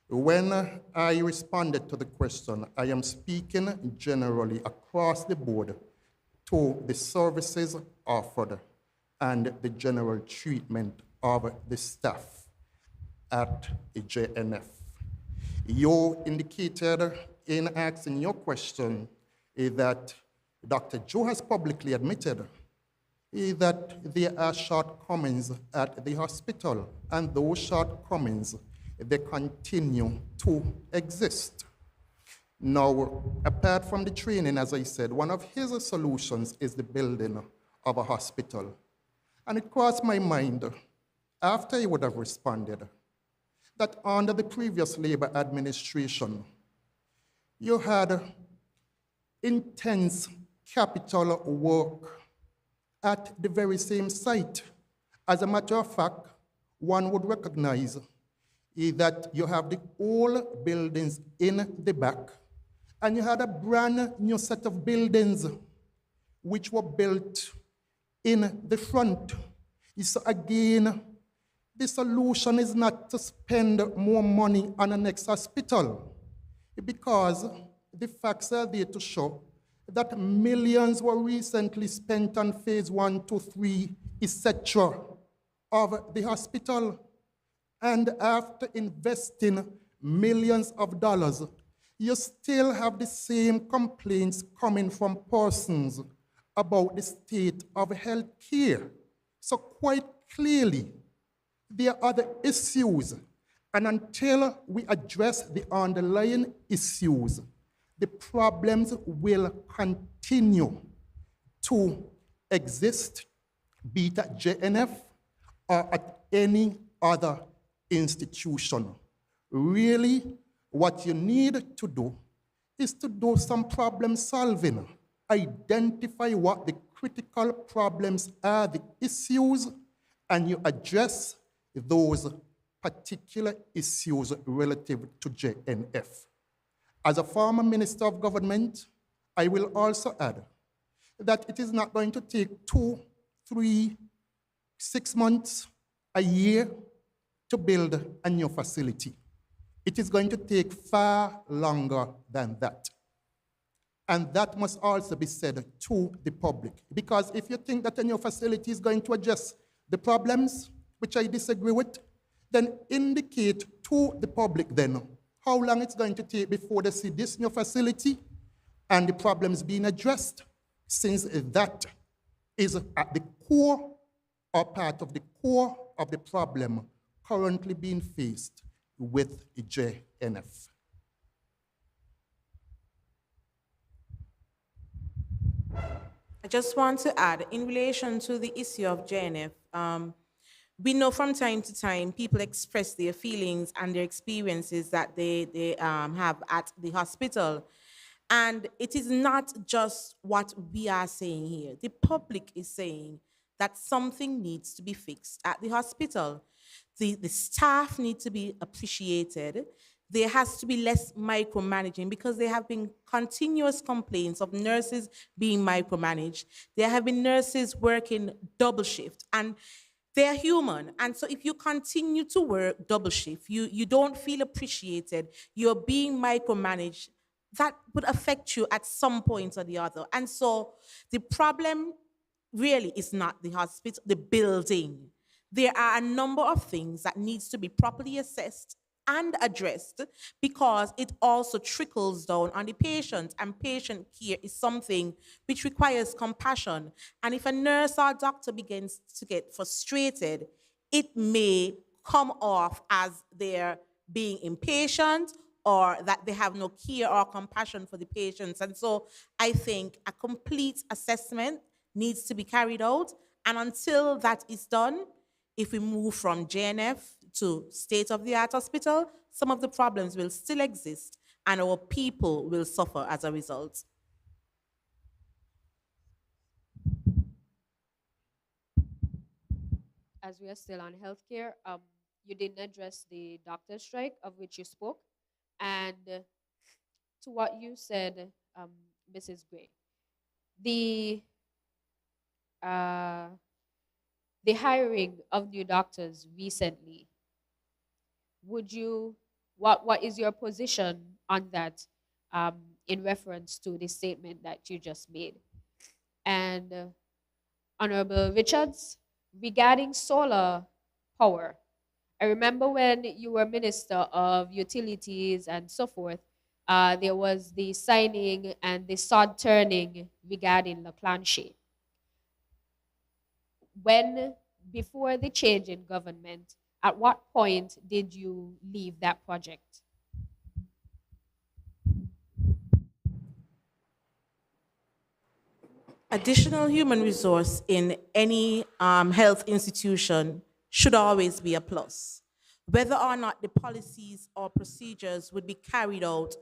When I responded to the question, I am speaking generally across the board to the services offered and the general treatment of the staff at JNF. You indicated in asking your question that Dr. Joe has publicly admitted that there are shortcomings at the hospital, and those shortcomings, they continue to exist. Now, apart from the training, as I said, one of his solutions is the building of a hospital. And it crossed my mind, after he would have responded, that under the previous Labor administration, you had intense capital work at the very same site. As a matter of fact, one would recognize that you have the old buildings in the back, and you had a brand new set of buildings which were built in the front. So again, the solution is not to spend more money on the next hospital, because the facts are there to show that millions were recently spent on phase 1, 2, 3, etc. of the hospital. And after investing millions of dollars, you still have the same complaints coming from persons about the state of health care. So quite clearly, there are other issues. And until we address the underlying issues, the problems will continue to exist, be it at JNF or at any other institution. Really, what you need to do is to do some problem solving. Identify what the critical problems are, the issues, and you address those particular issues relative to JNF. As a former minister of government, I will also add that it is not going to take 2, 3, 6 months, a year to build a new facility. It is going to take far longer than that. And that must also be said to the public. Because if you think that a new facility is going to address the problems, which I disagree with, then indicate to the public then how long it's going to take before they see this new facility and the problems being addressed, since that is at the core or part of the core of the problem currently being faced with JNF. I just want to add, in relation to the issue of JNF, we know from time to time people express their feelings and their experiences that they have at the hospital. And it is not just what we are saying here. The public is saying that something needs to be fixed at the hospital. The staff need to be appreciated. There has to be less micromanaging, because there have been continuous complaints of nurses being micromanaged. There have been nurses working double shift, and they're human. And so if you continue to work double shift, you don't feel appreciated, you're being micromanaged, that would affect you at some point or the other. And so the problem really is not the hospital, the building. There are a number of things that needs to be properly assessed and addressed, because it also trickles down on the patient, and patient care is something which requires compassion. And if a nurse or doctor begins to get frustrated, it may come off as they're being impatient or that they have no care or compassion for the patients. And so I think a complete assessment needs to be carried out. And until that is done, if we move from JNF to state-of-the-art hospital, some of the problems will still exist and our people will suffer as a result. As we are still on healthcare, you didn't address the doctor strike of which you spoke. And to what you said, Mrs. Gray, the uh, the hiring of new doctors recently, would you, what is your position on that, um, in reference to the statement that you just made? And Honorable Richards, regarding solar power, I remember when you were Minister of Utilities and so forth, there was the signing and the sod turning regarding La Planche. When, before the change in government, at what point did you leave that project? Additional human resource in any health institution should always be a plus. Whether or not the policies or procedures would be carried out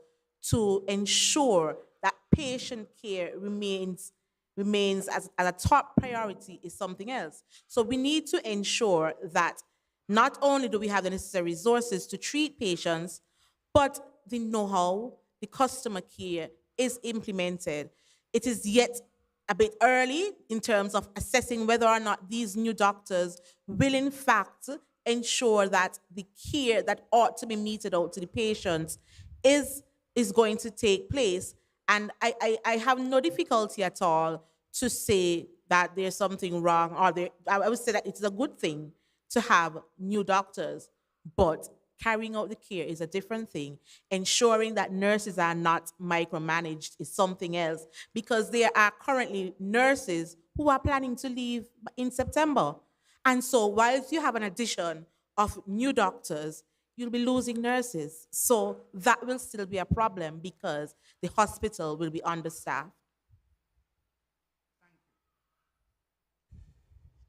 to ensure that patient care remains as a top priority is something else. So we need to ensure that not only do we have the necessary resources to treat patients, but the know-how, the customer care is implemented. It is yet a bit early in terms of assessing whether or not these new doctors will in fact ensure that the care that ought to be meted out to the patients is going to take place. And I have no difficulty at all to say that there's something wrong, or I would say that it's a good thing to have new doctors, but carrying out the care is a different thing. Ensuring that nurses are not micromanaged is something else, because there are currently nurses who are planning to leave in September. And so whilst you have an addition of new doctors, you'll be losing nurses. So that will still be a problem because the hospital will be understaffed.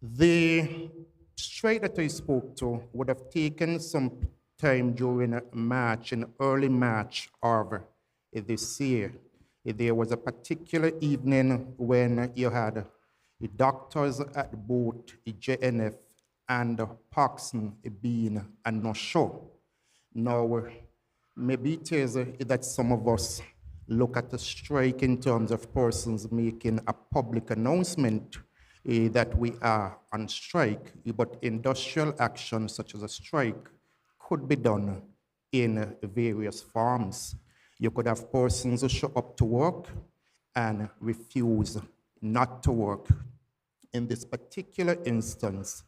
The strike that I spoke to would have taken some time during March, in early March of this year. There was a particular evening when you had the doctors at both JNF and Paxson being a no-show. Now, maybe it is that some of us look at the strike in terms of persons making a public announcement that we are on strike, but industrial action such as a strike could be done in various forms. You could have persons who show up to work and refuse not to work. In this particular instance,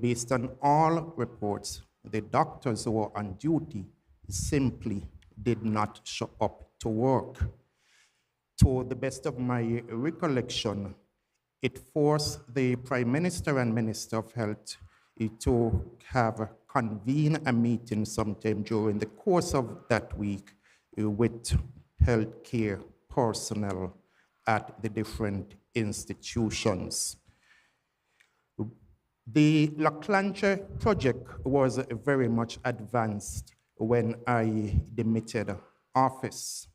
based on all reports, the doctors who were on duty simply did not show up to work. To the best of my recollection, it forced the Prime Minister and Minister of Health to convene a meeting sometime during the course of that week with healthcare personnel at the different institutions. The La Clanche project was very much advanced when I demitted office.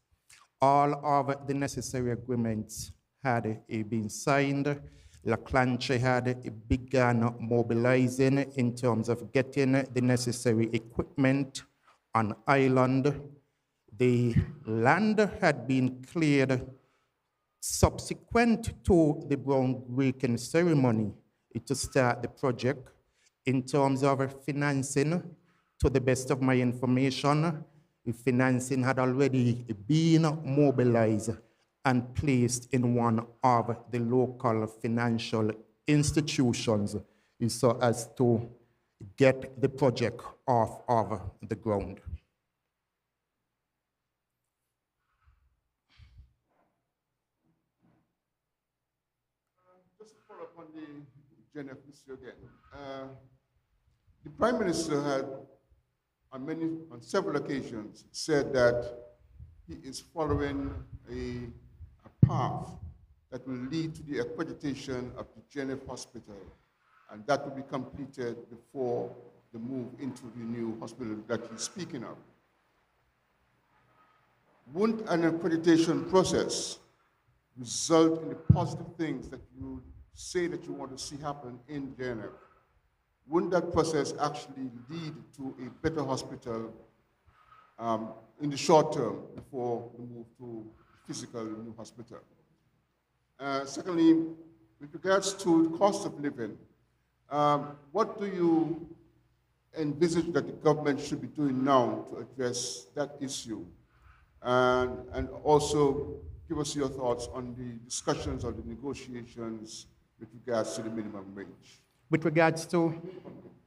All of the necessary agreements had been signed. La Clanche had begun mobilizing in terms of getting the necessary equipment on island. The land had been cleared subsequent to the groundbreaking ceremony to start the project. In terms of financing, to the best of my information, the financing had already been mobilized and placed in one of the local financial institutions so as to get the project off of the ground. just to follow up on the JNF issue again. The Prime Minister had, on several occasions, said that he is following a path that will lead to the accreditation of the JNF hospital, and that will be completed before the move into the new hospital that he's speaking of. Wouldn't an accreditation process result in the positive things that you say that you want to see happen in JNF? Wouldn't that process actually lead to a better hospital in the short term before we move to physical new hospital? Secondly, with regards to the cost of living, what do you envisage that the government should be doing now to address that issue? And also give us your thoughts on the discussions or the negotiations with regards to the minimum wage. With regards to?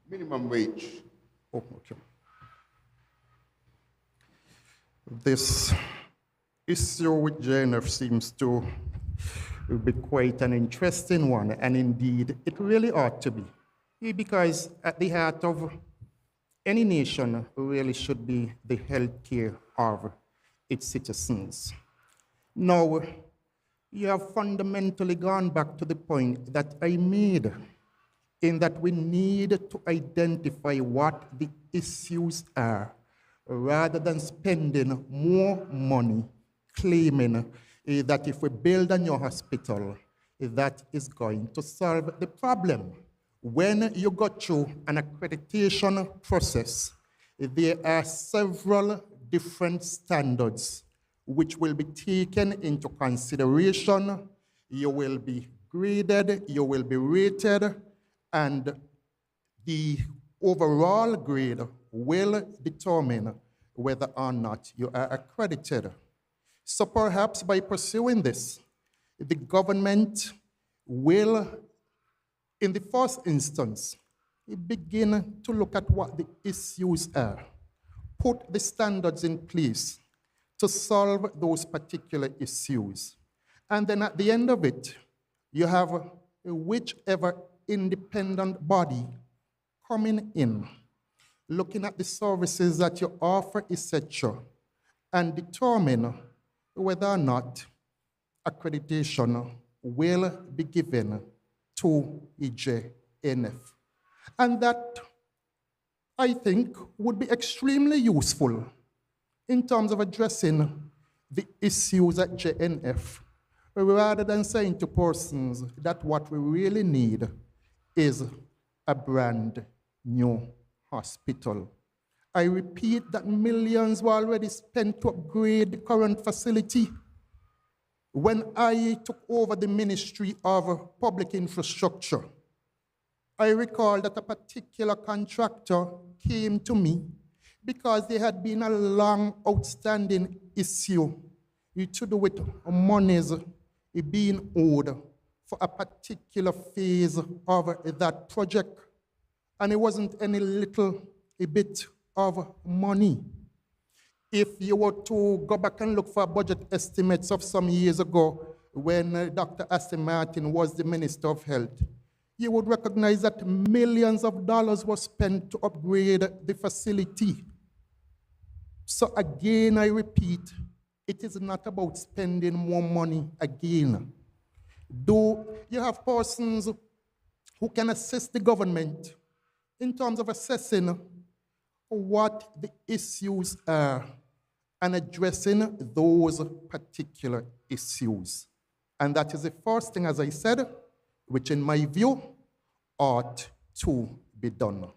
Minimum wage. Oh, okay. This issue with JNF seems to be quite an interesting one, and indeed, it really ought to be. Because at the heart of any nation really should be the health care of its citizens. Now, you have fundamentally gone back to the point that I made, in that we need to identify what the issues are, rather than spending more money claiming that if we build a new hospital, that is going to solve the problem. When you go through an accreditation process, there are several different standards which will be taken into consideration. You will be graded, you will be rated, and the overall grade will determine whether or not you are accredited. So perhaps by pursuing this, the government will, in the first instance, begin to look at what the issues are, put the standards in place to solve those particular issues. And then at the end of it, you have whichever independent body coming in, looking at the services that you offer, etc., and determine whether or not accreditation will be given to EJNF. And that, I think, would be extremely useful in terms of addressing the issues at JNF, rather than saying to persons that what we really need is a brand new hospital. I repeat that millions were already spent to upgrade the current facility. When I took over the Ministry of Public Infrastructure, I recall that a particular contractor came to me because there had been a long outstanding issue to do with monies being owed for a particular phase of that project. And it wasn't any little bit of money. If you were to go back and look for budget estimates of some years ago when Dr. Aston Martin was the Minister of Health, you would recognize that millions of dollars were spent to upgrade the facility. So again, I repeat, it is not about spending more money again. Though you have persons who can assist the government in terms of assessing what the issues are and addressing those particular issues. And that is the first thing, as I said, which in my view ought to be done.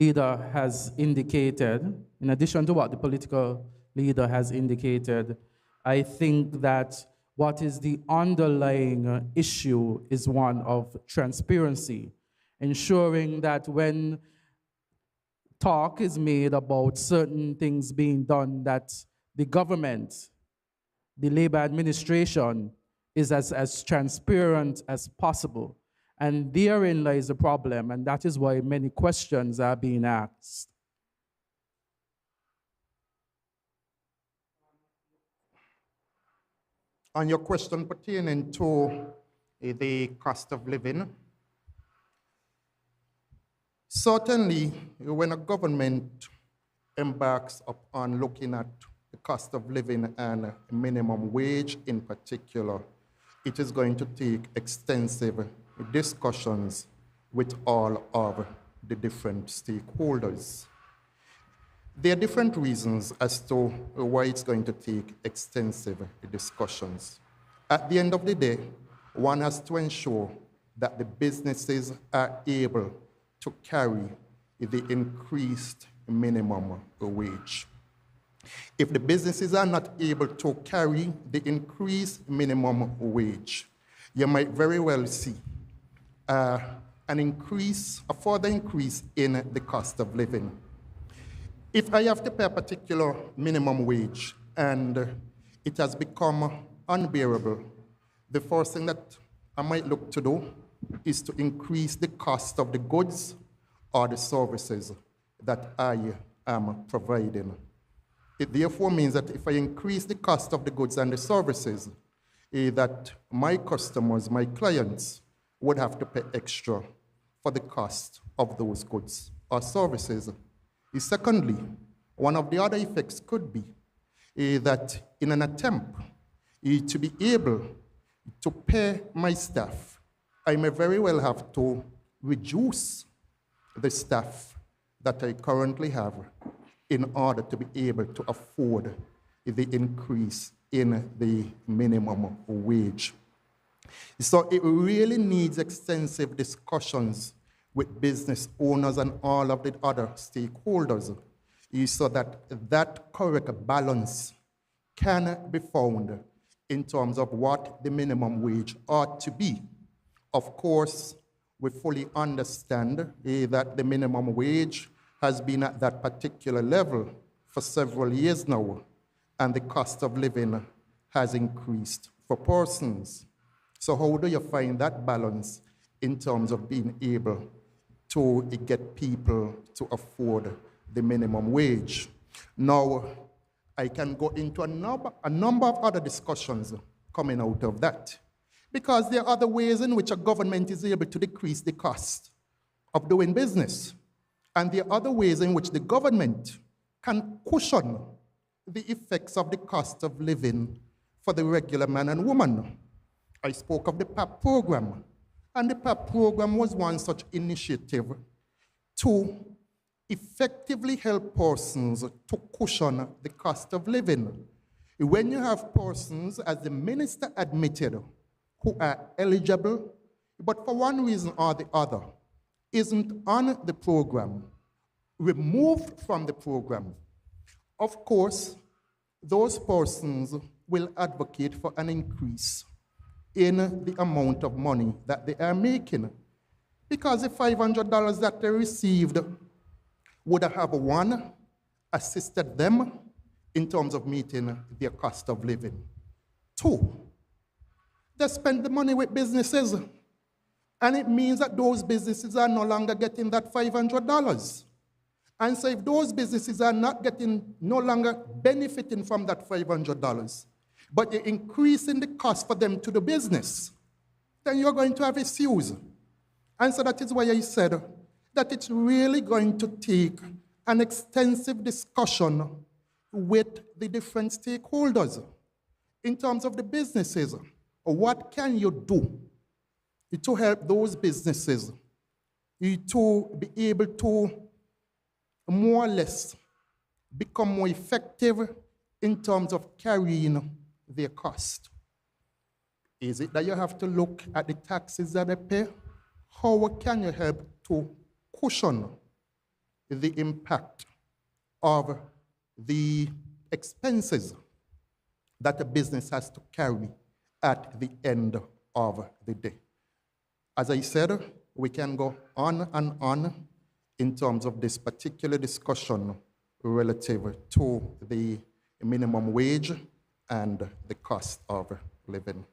Leader has indicated, in addition to what the political leader has indicated, I think that what is the underlying issue is one of transparency, ensuring that when talk is made about certain things being done, that the government, the Labour administration, is as transparent as possible. And therein lies the problem, and that is why many questions are being asked. On your question pertaining to the cost of living, certainly when a government embarks upon looking at the cost of living and minimum wage in particular, it is going to take extensive discussions with all of the different stakeholders. There are different reasons as to why it's going to take extensive discussions. At the end of the day, one has to ensure that the businesses are able to carry the increased minimum wage. If the businesses are not able to carry the increased minimum wage, you might very well see a further increase in the cost of living. If I have to pay a particular minimum wage and it has become unbearable, the first thing that I might look to do is to increase the cost of the goods or the services that I am providing. It therefore means that if I increase the cost of the goods and the services, that my customers, my clients, would have to pay extra for the cost of those goods or services. Secondly, one of the other effects could be that in an attempt to be able to pay my staff, I may very well have to reduce the staff that I currently have in order to be able to afford the increase in the minimum wage. So it really needs extensive discussions with business owners and all of the other stakeholders so that that correct balance can be found in terms of what the minimum wage ought to be. Of course, we fully understand that the minimum wage has been at that particular level for several years now, and the cost of living has increased for persons. So how do you find that balance in terms of being able to get people to afford the minimum wage? Now, I can go into a number of other discussions coming out of that, because there are other ways in which a government is able to decrease the cost of doing business. And there are other ways in which the government can cushion the effects of the cost of living for the regular man and woman. I spoke of the PAP program, and the PAP program was one such initiative to effectively help persons to cushion the cost of living. When you have persons, as the minister admitted, who are eligible, but for one reason or the other, isn't on the program, removed from the program, of course, those persons will advocate for an increase in the amount of money that they are making. Because the $500 that they received would have, one, assisted them in terms of meeting their cost of living. Two, they spend the money with businesses, and it means that those businesses are no longer getting that $500. And so if those businesses are no longer benefiting from that $500, but you're increasing the cost for them to the business, then you're going to have issues. And so that is why I said that it's really going to take an extensive discussion with the different stakeholders in terms of the businesses. What can you do to help those businesses to be able to more or less become more effective in terms of carrying their cost? Is it that you have to look at the taxes that they pay? How can you help to cushion the impact of the expenses that a business has to carry at the end of the day? As I said, we can go on and on in terms of this particular discussion relative to the minimum wage and the cost of living.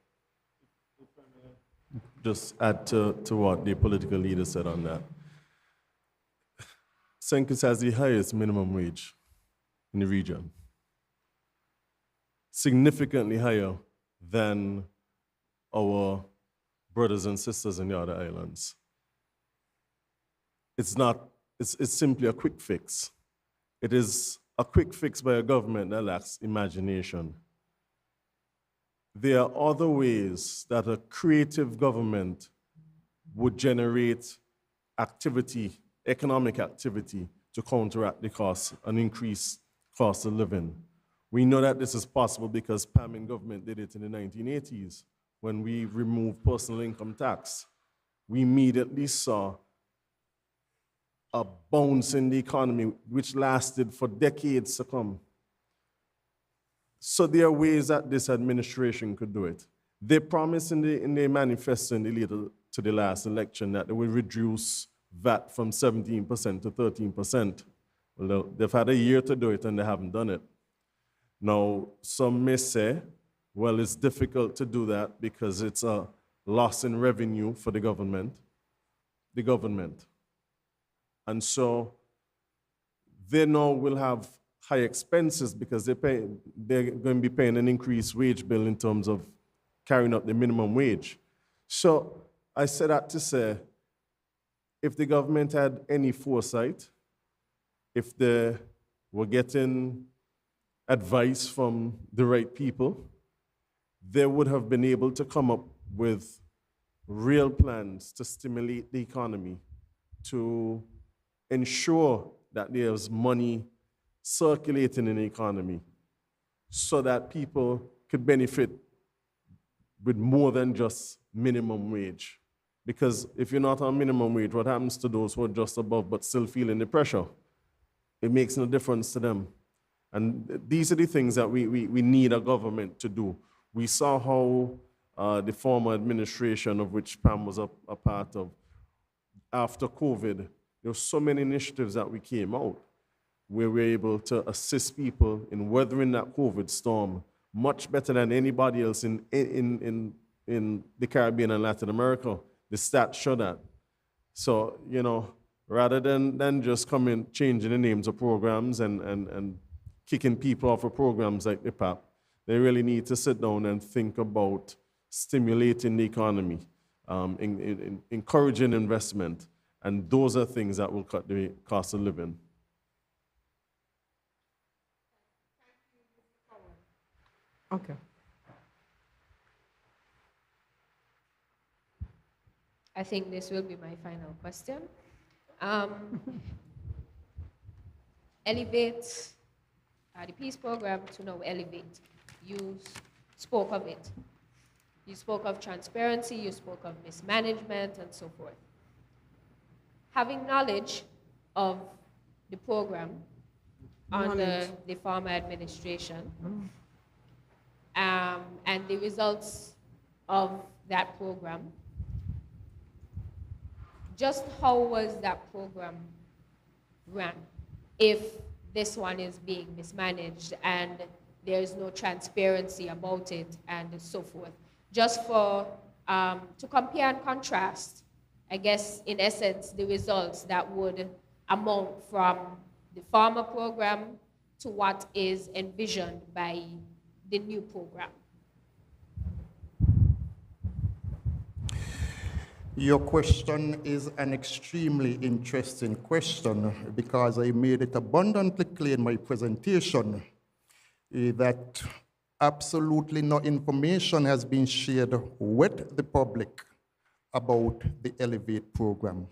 Just add to what the political leader said on that. St. Kitts has the highest minimum wage in the region, significantly higher than our brothers and sisters in the other islands. It's simply a quick fix. It is a quick fix by a government that lacks imagination. There are other ways that a creative government would generate activity, economic activity, to counteract the cost and increase cost of living. We know that this is possible because PAM in government did it in the 1980s when we removed personal income tax. We immediately saw a bounce in the economy which lasted for decades to come. So there are ways that this administration could do it. They promised in the manifesto in the lead to the last election that they will reduce VAT from 17% to 13%. Well, they've had a year to do it and they haven't done it. Now, some may say, well, it's difficult to do that because it's a loss in revenue for the government. And so they now will have high expenses because they're going to be paying an increased wage bill in terms of carrying up the minimum wage. So I say that to say, if the government had any foresight, if they were getting advice from the right people, they would have been able to come up with real plans to stimulate the economy, to ensure that there's money circulating in the economy so that people could benefit with more than just minimum wage. Because if you're not on minimum wage, what happens to those who are just above but still feeling the pressure? It makes no difference to them. And these are the things that we need a government to do. We saw how the former administration, of which PAM was a part of, after COVID, there were so many initiatives that we came out where we were able to assist people in weathering that COVID storm much better than anybody else in the Caribbean and Latin America. The stats show that. So, you know, rather than just changing the names of programs and kicking people off of programs like the PAP, they really need to sit down and think about stimulating the economy, encouraging investment, and those are things that will cut the cost of living. Okay. I think this will be my final question. Elevate, the peace program to now elevate. You spoke of it. You spoke of transparency, you spoke of mismanagement, and so forth. Having knowledge of the program under the former administration and the results of that program, just how was that program run if this one is being mismanaged and there's no transparency about it and so forth? Just for, to compare and contrast, I guess, in essence, the results that would amount from the former program to what is envisioned by the new program. Your question is an extremely interesting question because I made it abundantly clear in my presentation that absolutely no information has been shared with the public about the Elevate program.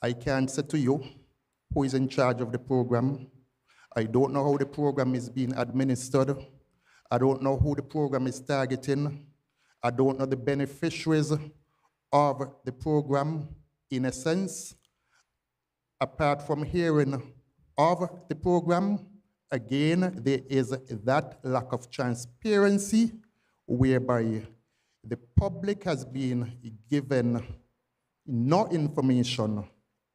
I can't say to you who is in charge of the program. I don't know how the program is being administered. I don't know who the program is targeting. I don't know the beneficiaries of the program. In a sense, apart from hearing of the program, again, there is that lack of transparency whereby the public has been given no information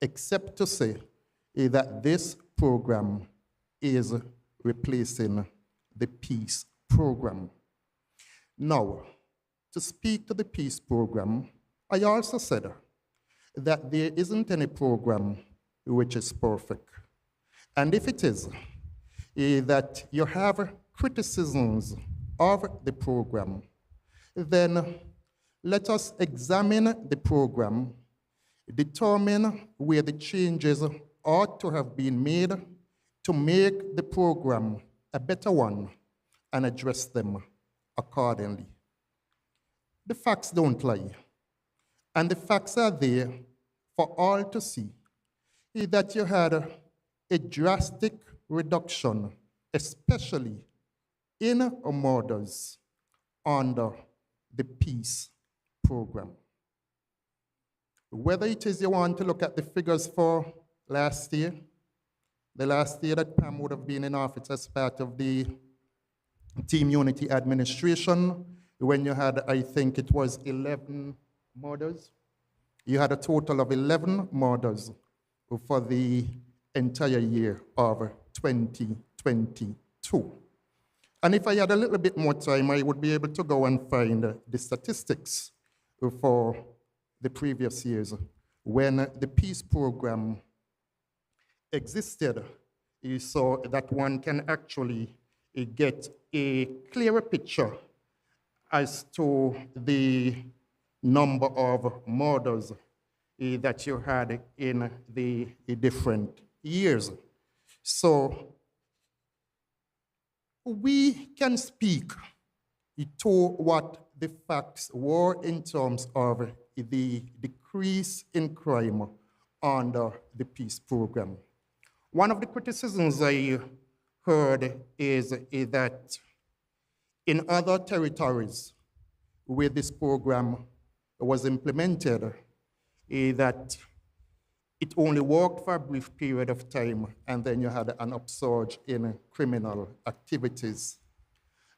except to say that this program is replacing the peace program. Now, to speak to the peace program, I also said that there isn't any program which is perfect. And if it is, that you have criticisms of the program, then let us examine the program, determine where the changes ought to have been made to make the program a better one, and address them accordingly. The facts don't lie, and the facts are there for all to see, is that you had a drastic reduction, especially in murders under the peace program. Whether it is you want to look at the figures for last year, the last year that PAM would have been in office as part of the Team Unity administration, when you had, I think it was 11 murders. You had a total of 11 murders for the entire year of 2022. And if I had a little bit more time, I would be able to go and find the statistics for the previous years when the peace program existed, so that one can actually get a clearer picture as to the number of murders that you had in the different years. So we can speak to what the facts were in terms of the decrease in crime under the peace program. One of the criticisms I heard is that in other territories where this program was implemented, that it only worked for a brief period of time, and then you had an upsurge in criminal activities.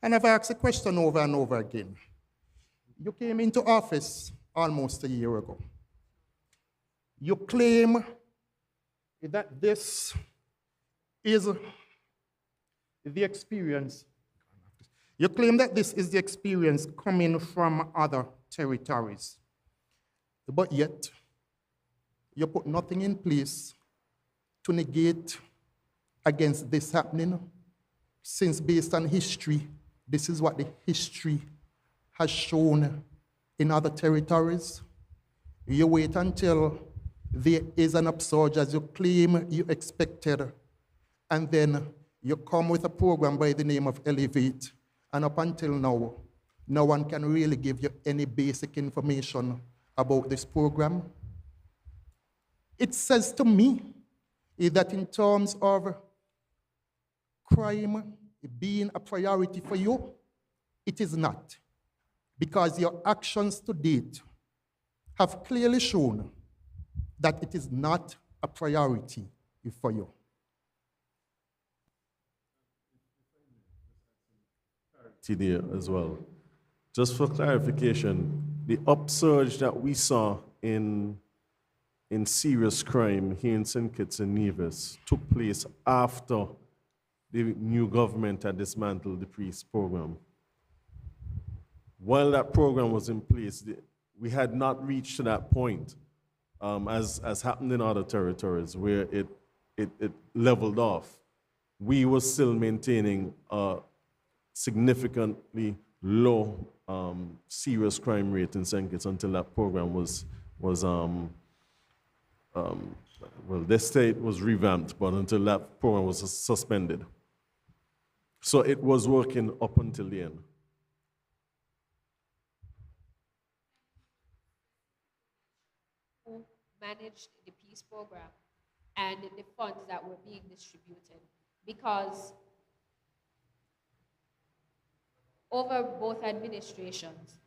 And I've asked the question over and over again. You came into office almost a year ago. You claim that this is the experience. You claim that this is the experience coming from other territories. But yet, you put nothing in place to negate against this happening, since based on history, this is what the history has shown in other territories. You wait until there is an upsurge as you claim you expected, and then you come with a program by the name of Elevate, and up until now, no one can really give you any basic information about this program. It says to me that in terms of crime being a priority for you, it is not, because your actions to date have clearly shown that it is not a priority for you. There as well. Just for clarification, the upsurge that we saw in serious crime here in St. Kitts and Nevis took place after the new government had dismantled the peace program. While that program was in place, we had not reached to that point, as happened in other territories where it leveled off. We were still maintaining a significantly low serious crime rate in St. Kitts until that program was well, the state was revamped, but until that program was suspended. So it was working up until the end. Who managed the peace program and the funds that were being distributed? Because over both administrations,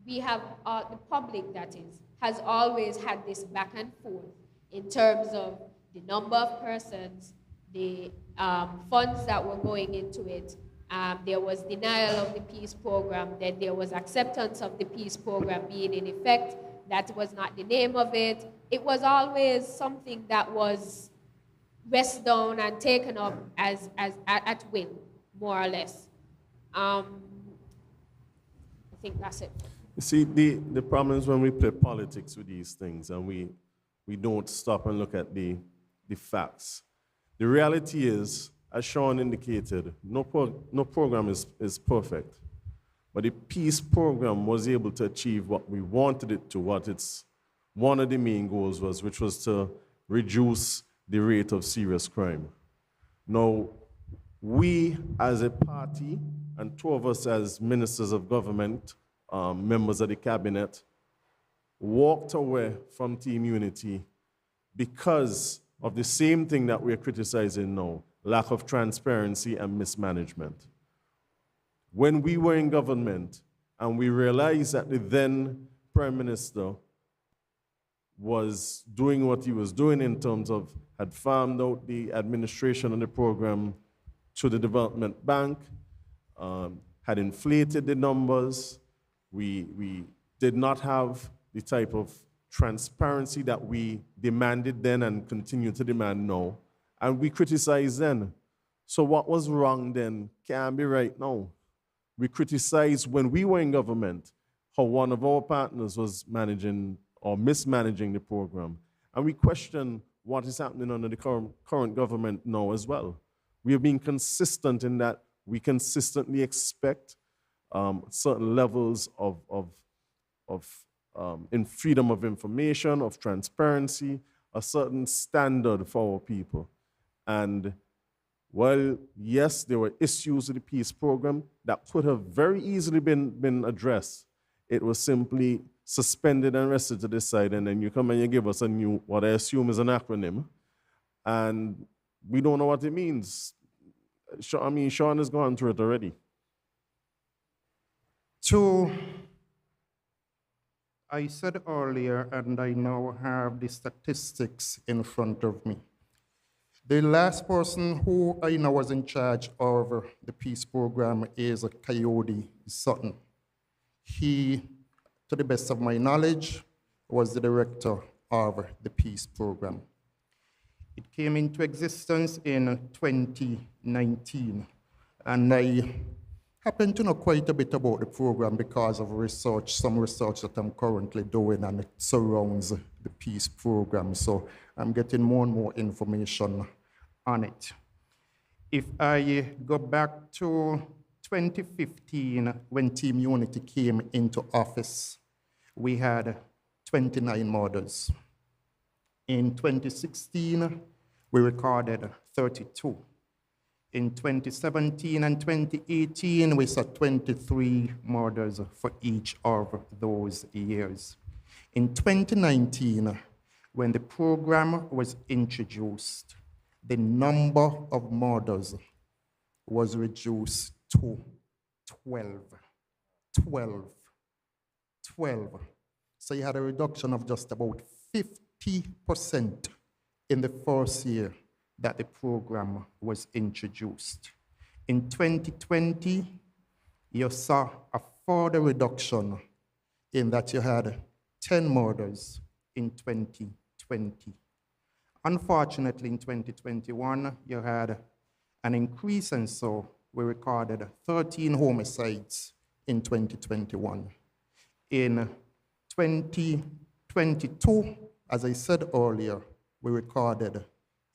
we have, the public that is, has always had this back and forth in terms of the number of persons, the funds that were going into it. There was denial of the peace program, then there was acceptance of the peace program being in effect. That was not the name of it. It was always something that was pressed down and taken up as at will, more or less. I think that's it. You see, the problem is when we play politics with these things and we don't stop and look at the facts. The reality is, as Sean indicated, no program is perfect. But the peace program was able to achieve what we wanted it to, one of the main goals was, which was to reduce the rate of serious crime. Now, we as a party, and two of us as ministers of government, members of the cabinet, walked away from Team Unity because of the same thing that we're criticizing now, lack of transparency and mismanagement. When we were in government and we realized that the then Prime Minister was doing what he was doing in terms of had farmed out the administration of the program to the development bank, had inflated the numbers. We did not have the type of transparency that we demanded then and continue to demand now. And we criticized then. So what was wrong then can't be right now. We criticized when we were in government how one of our partners was managing or mismanaging the program. And we question what is happening under the current government now as well. We have been consistent in that we consistently expect certain levels in freedom of information, of transparency, a certain standard for our people. And well, yes, there were issues with the peace program that could have very easily been addressed. It was simply suspended and rested to the side, and then you come and you give us a new, what I assume is an acronym, and we don't know what it means. I mean, Sean has gone through it already. I said earlier, and I now have the statistics in front of me. The last person who I know was in charge of the peace program is Coyote Sutton. He, to the best of my knowledge, was the director of the peace program. It came into existence in 2019, and I happen to know quite a bit about the program because of research, some research that I'm currently doing, and it surrounds the peace program. So I'm getting more and more information on it. If I go back to 2015, when Team Unity came into office, we had 29 murders. In 2016, we recorded 32. In 2017 and 2018, we saw 23 murders for each of those years. In 2019, when the program was introduced, the number of murders was reduced to 12. 12. So you had a reduction of just about 50% in the first year that the program was introduced. In 2020, you saw a further reduction in that you had 10 murders in 2020. Unfortunately, in 2021, you had an increase, and so we recorded 13 homicides in 2021. In 2022, as I said earlier, we recorded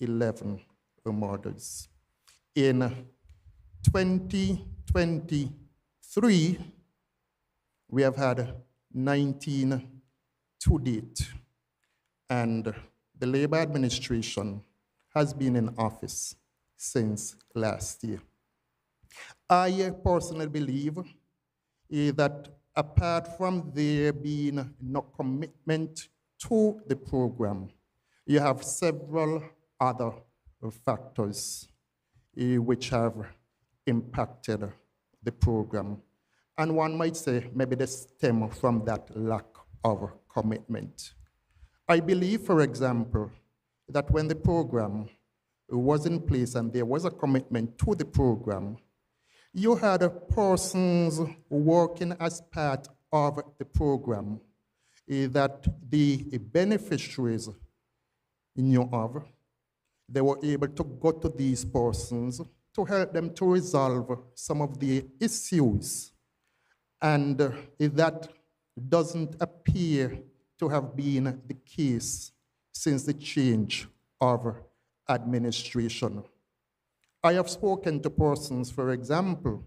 11 murders. In 2023, we have had 19 to date, and the Labor administration has been in office since last year. I personally believe that apart from there being no commitment to the program, you have several other factors which have impacted the program. And one might say maybe they stem from that lack of commitment. I believe, for example, that when the program was in place and there was a commitment to the program, you had persons working as part of the program that the beneficiaries knew of. They were able to go to these persons to help them to resolve some of the issues. And that doesn't appear to have been the case since the change of administration. I have spoken to persons, for example,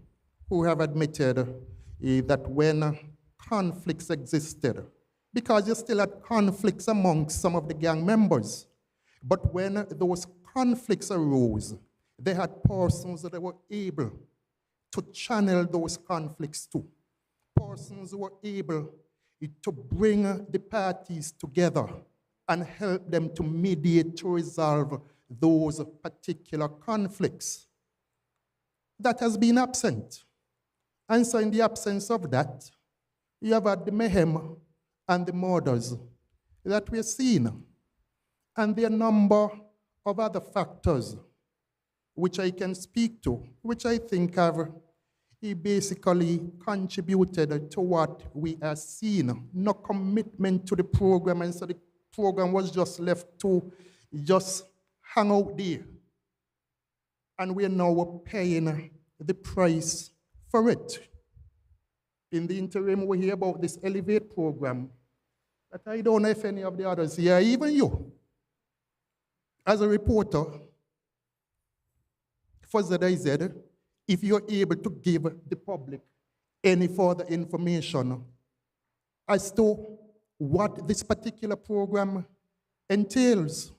who have admitted that when conflicts existed, because you still had conflicts amongst some of the gang members, but when those conflicts arose, they had persons that were able to channel those conflicts to, persons who were able to bring the parties together and help them to mediate to resolve those particular conflicts. That has been absent. And so in the absence of that, you have had the mayhem and the murders that we're seeing. And there are a number of other factors which I can speak to, which I think have basically contributed to what we are seeing. No commitment to the program, and so the program was just left to just hang out there. And we are now paying the price for it. In the interim, we hear about this Elevate program that I don't know if any of the others here, even you, as a reporter for ZIZ, if you're able to give the public any further information as to what this particular program entails.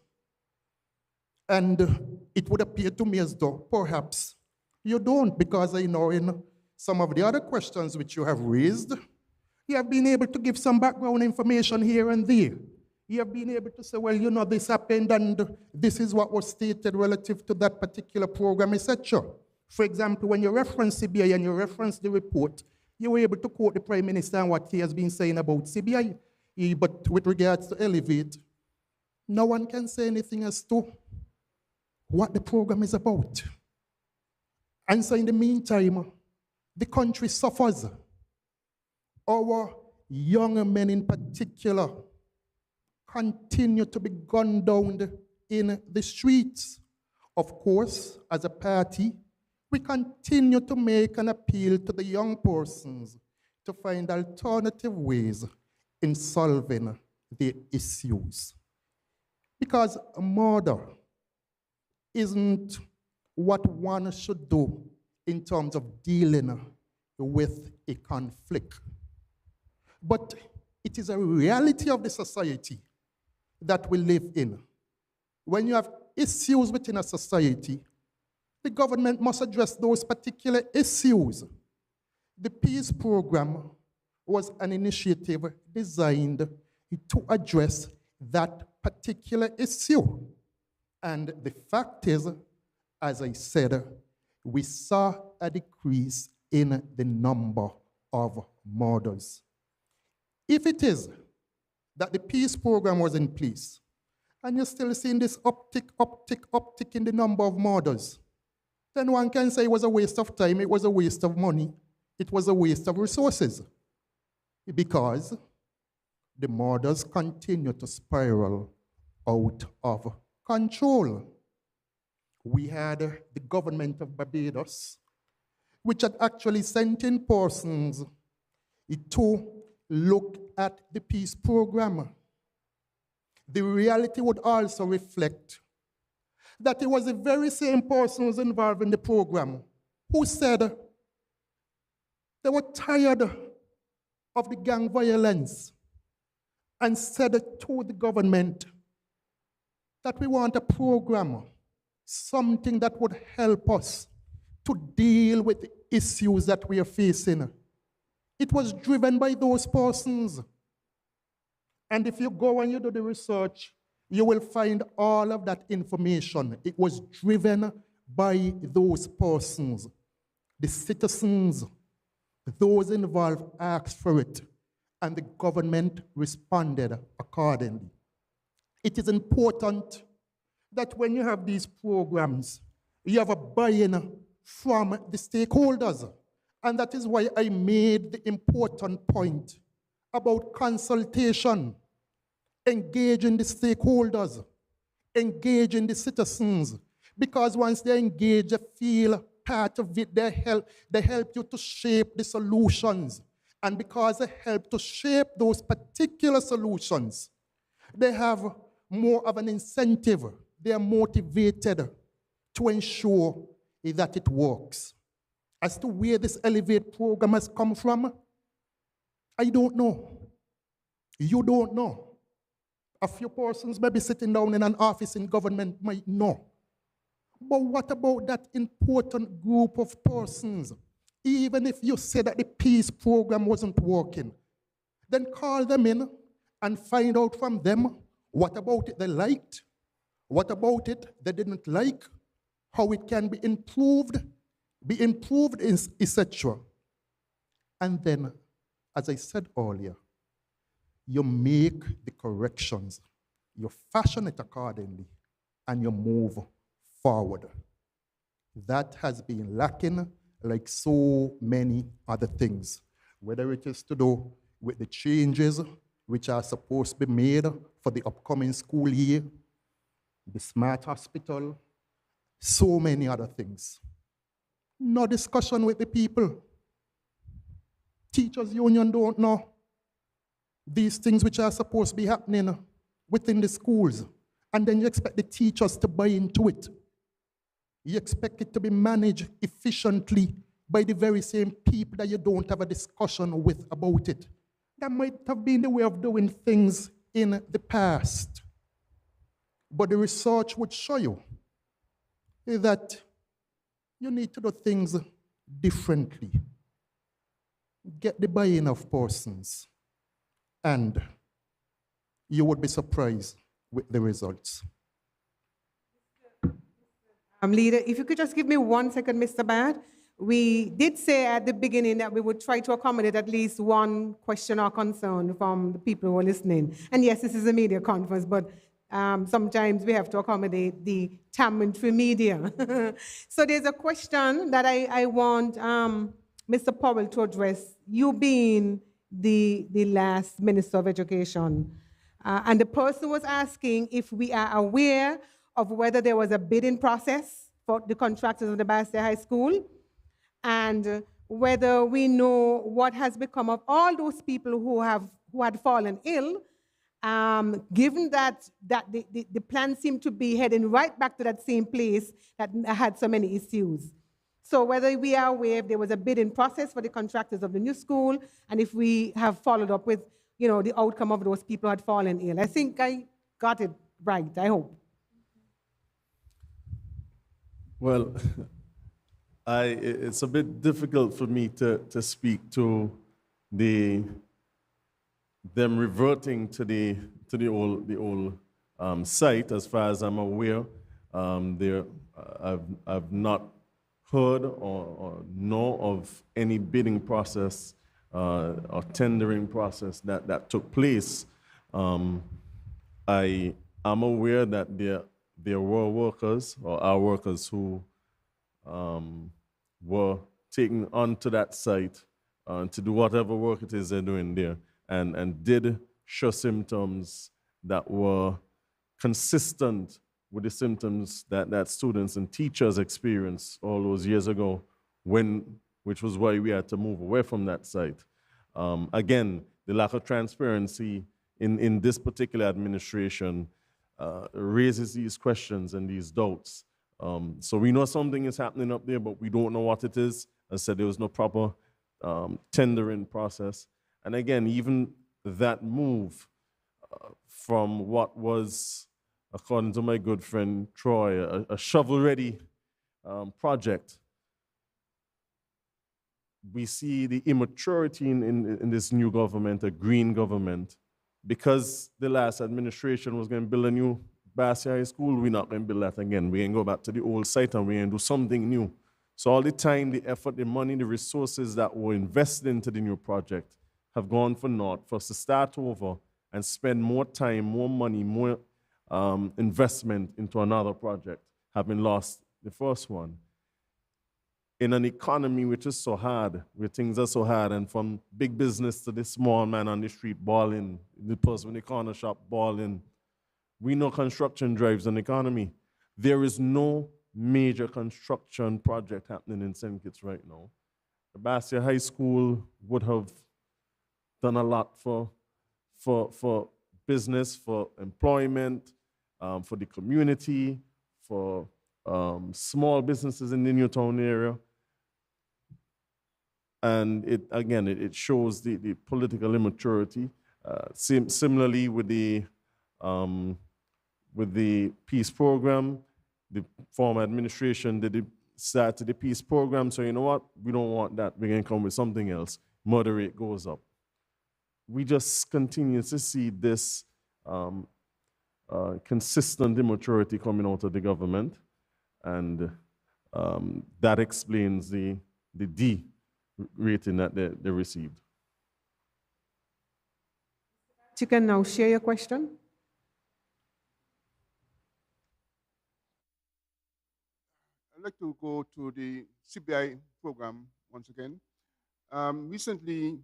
And it would appear to me as though perhaps you don't, because I know in some of the other questions which you have raised, you have been able to give some background information here and there. You have been able to say, well, you know, this happened and this is what was stated relative to that particular program, etc. For example, when you reference CBI and you reference the report, you were able to quote the Prime Minister and what he has been saying about CBI. But with regards to Elevate, no one can say anything as to what the program is about. And so in the meantime, the country suffers. Our young men in particular continue to be gunned down in the streets. Of course, as a party, we continue to make an appeal to the young persons to find alternative ways in solving the issues. Because murder isn't what one should do in terms of dealing with a conflict. But it is a reality of the society that we live in. When you have issues within a society, the government must address those particular issues. The peace program was an initiative designed to address that particular issue. And the fact is, as I said, we saw a decrease in the number of murders. If it is that the peace program was in place, and you're still seeing this uptick in the number of murders, then one can say it was a waste of time, it was a waste of money, it was a waste of resources. Because the murders continue to spiral out of control. We had the government of Barbados, which had actually sent in persons to look at the peace program. The reality would also reflect that it was the very same persons involved in the program who said they were tired of the gang violence and said to the government that we want a program, something that would help us to deal with the issues that we are facing. It was driven by those persons. And if you go and you do the research, you will find all of that information. It was driven by those persons. The citizens, those involved asked for it, and the government responded accordingly. It is important that when you have these programs, you have a buy-in from the stakeholders. And that is why I made the important point about consultation, engaging the stakeholders, engaging the citizens. Because once they engage, they feel part of it, they help you to shape the solutions. And because they help to shape those particular solutions, they have more of an incentive. They are motivated to ensure that it works. as to where this Elevate program has come from? I don't know. You don't know. A few persons maybe sitting down in an office in government might know. But what about that important group of persons? Even if you say that the peace program wasn't working, then call them in and find out from them what about it they liked, what about it they didn't like, how it can be improved, etc. And then, as I said earlier, you make the corrections, you fashion it accordingly, and you move forward. That has been lacking like so many other things, whether it is to do with the changes which are supposed to be made for the upcoming school year, the smart hospital, so many other things. No discussion with the people. Teachers union don't know these things which are supposed to be happening within the schools. And then you expect the teachers to buy into it. You expect it to be managed efficiently by the very same people that you don't have a discussion with about it. That might have been the way of doing things in the past. But the research would show you that you need to do things differently. Get the buy-in of persons, and you would be surprised with the results. Leader, if you could just give me 1 second, Mr. Bad. We did say at the beginning that we would try to accommodate at least one question or concern from the people who are listening. And yes, this is a media conference, but sometimes we have to accommodate the tamantry media. So there's a question that I want Mr. Powell to address. You being the last Minister of Education, and the person was asking if we are aware of whether there was a bidding process for the contractors of the Bastia High School, and whether we know what has become of all those people who had fallen ill, given that the plan seemed to be heading right back to that same place that had so many issues. So whether we are aware if there was a bidding process for the contractors of the new school, and if we have followed up with, the outcome of those people who had fallen ill. I think I got it right, I hope. Well, it's a bit difficult for me to speak to them reverting to the old site. As far as I'm aware, I've not heard or know of any bidding process or tendering process that took place. I am aware that there were workers or are workers who were taken onto that site to do whatever work it is they're doing there, and did show symptoms that were consistent with the symptoms that students and teachers experienced all those years ago, which was why we had to move away from that site. Again, the lack of transparency in this particular administration raises these questions and these doubts. So we know something is happening up there, but we don't know what it is. As I said, there was no proper tendering process. And again, even that move from what was, according to my good friend Troy, a shovel-ready project, we see the immaturity in this new government, a green government, because the last administration was going to build a new Bastia High School. We're not going to build that again. We're going to go back to the old site and we're going to do something new. So all the time, the effort, the money, the resources that were invested into the new project have gone for naught. For us to start over and spend more time, more money, more investment into another project, having lost the first one. In an economy which is so hard, where things are so hard, and from big business to the small man on the street balling, the person in the corner shop balling, we know construction drives an economy. There is no major construction project happening in St. Kitts right now. The Bastia High School would have done a lot for business, for employment, for the community, for small businesses in the Newtown area. And it shows the political immaturity. Similarly with the peace program, the former administration started the peace program, so you know what, we don't want that, we're gonna come with something else. Murder rate goes up. We just continue to see this consistent immaturity coming out of the government, and that explains the D rating that they received. You can now share your question. I'd like to go to the CBI program once again. Recently,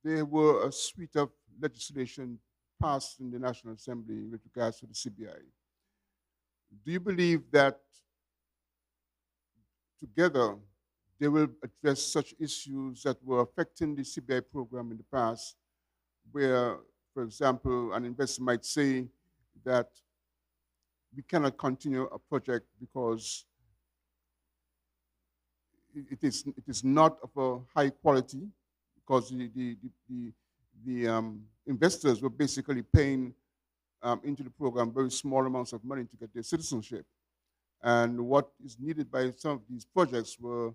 there were a suite of legislation passed in the National Assembly with regards to the CBI. Do you believe that together they will address such issues that were affecting the CBI program in the past, where, for example, an investor might say that we cannot continue a project because it is not of a high quality, because the investors were basically paying into the program very small amounts of money to get their citizenship. And what is needed by some of these projects were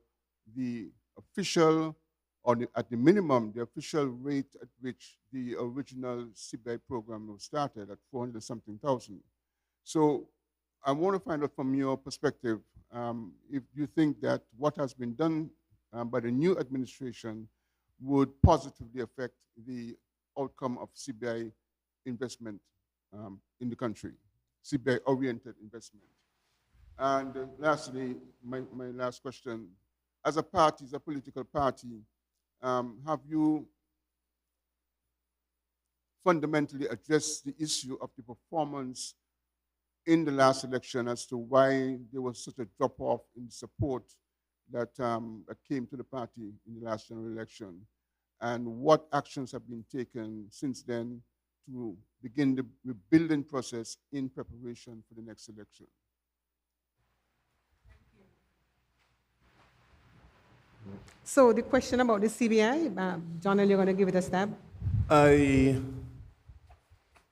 the official, or at the minimum, the official rate at which the original CBI program was started at 400-something thousand. So I want to find out from your perspective, if you think that what has been done by the new administration would positively affect the outcome of CBI investment in the country, CBI-oriented investment. And lastly, my last question, as a party, as a political party, have you fundamentally addressed the issue of the performance in the last election as to why there was such a drop-off in support that, that came to the party in the last general election? And what actions have been taken since then to begin the rebuilding process in preparation for the next election? So the question about the CBI, John, you're going to give it a stab? I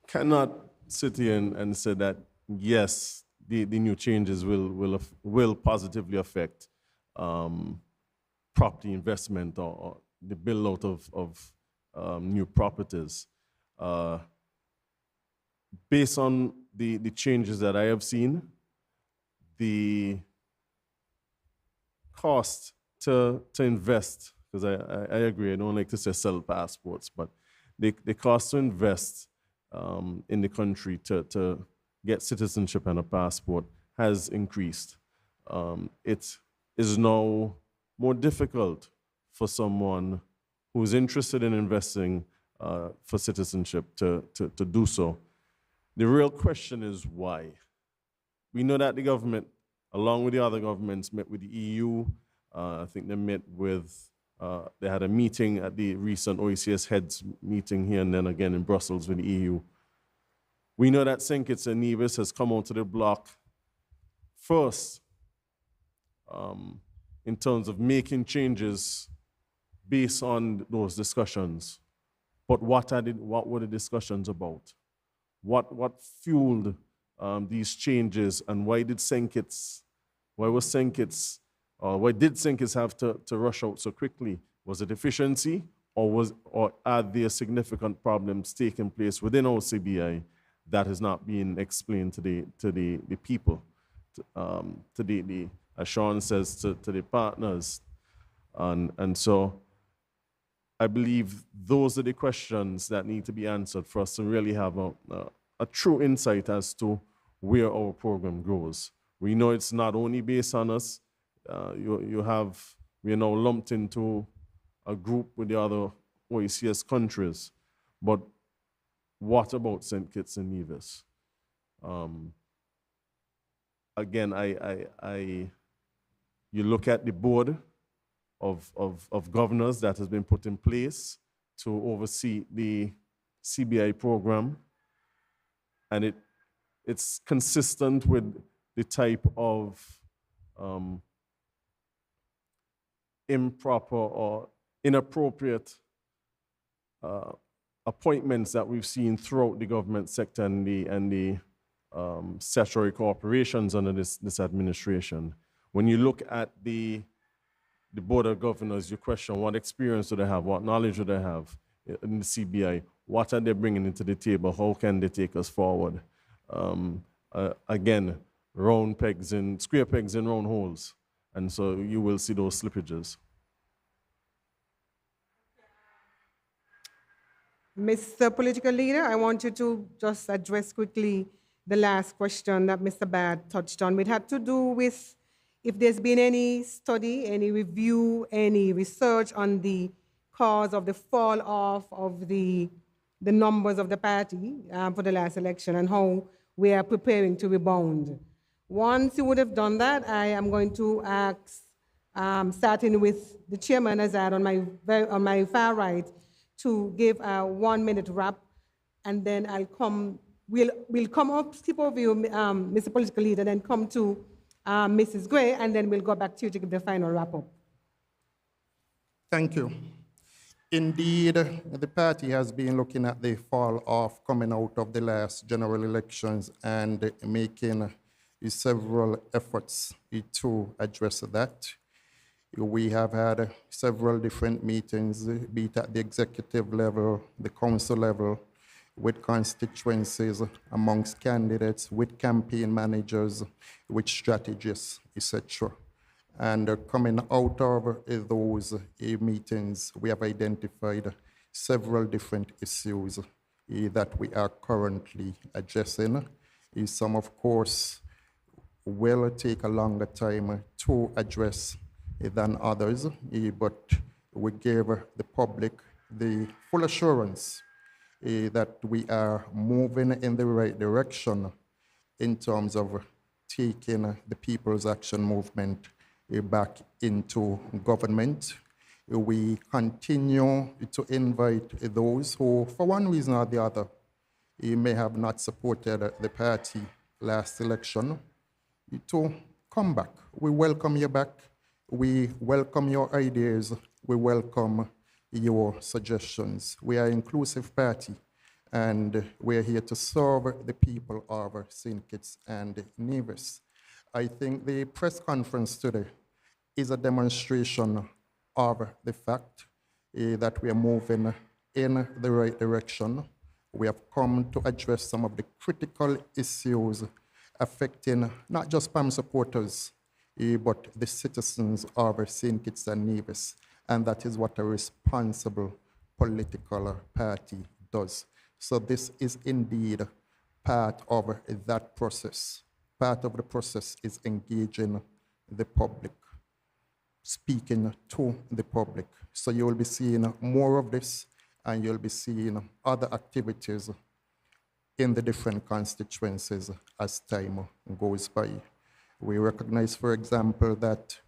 cannot sit here and say that, yes, the new changes will positively affect property investment or the build out of new properties. Based on the changes that I have seen, the cost to invest, because I agree, I don't like to say sell passports, but the cost to invest in the country to get citizenship and a passport has increased. It is now more difficult for someone who's interested in investing for citizenship to do so. The real question is why. We know that the government, along with the other governments, met with the EU. I think they met with, they had a meeting at the recent OECS heads meeting here and then again in Brussels with the EU. We know that St. Kitts and Nevis has come onto the block first in terms of making changes based on those discussions. But what were the discussions about? What fueled these changes, and why did St. Kitts, why did St. Kitts have to rush out so quickly? Was it efficiency, or are there significant problems taking place within our CBI that has not been explained to the people, as Sean says, to the partners, and so I believe those are the questions that need to be answered for us to really have a true insight as to where our program goes. We know it's not only based on us. We are now lumped into a group with the other OECS countries, but what about St. Kitts and Nevis? Again, you look at the board of governors that has been put in place to oversee the CBI program, and it's consistent with the type of improper or inappropriate appointments that we've seen throughout the government sector and the statutory corporations under this administration. When you look at the Board of Governors, you question what experience do they have, what knowledge do they have in the CBI, what are they bringing into the table, how can they take us forward? Again, square pegs in round holes, and so you will see those slippages. Mr. Political Leader, I want you to just address quickly the last question that Mr. Bad touched on. It had to do with if there's been any study, any review, any research on the cause of the fall off of the numbers of the party for the last election and how we are preparing to rebound. Once you would have done that, I am going to ask, starting with the chairman Azad on my far right, to give a 1 minute wrap, and then we'll come up, skip over you, Mr. Political Leader, then come to Mrs. Gray, and then we'll go back to you to give the final wrap up. Thank you. Indeed, the party has been looking at the fall off coming out of the last general elections and making several efforts to address that. We have had several different meetings, be it at the executive level, the council level, with constituencies, amongst candidates, with campaign managers, with strategists, etc. And coming out of those meetings, we have identified several different issues that we are currently addressing. Some, of course, will take a longer time to address than others, but we gave the public the full assurance that we are moving in the right direction in terms of taking the People's Action Movement back into government. We continue to invite those who, for one reason or the other, may have not supported the party last election to come back. We welcome you back. We welcome your ideas. We welcome your suggestions. We are an inclusive party, and we are here to serve the people of St. Kitts and Nevis. I think the press conference today is a demonstration of the fact that we are moving in the right direction. We have come to address some of the critical issues affecting not just PAM supporters, but the citizens of St. Kitts and Nevis. And that is what a responsible political party does. So this is indeed part of that process. Part of the process is engaging the public, speaking to the public. So you will be seeing more of this, and you'll be seeing other activities in the different constituencies as time goes by. We recognize, for example, that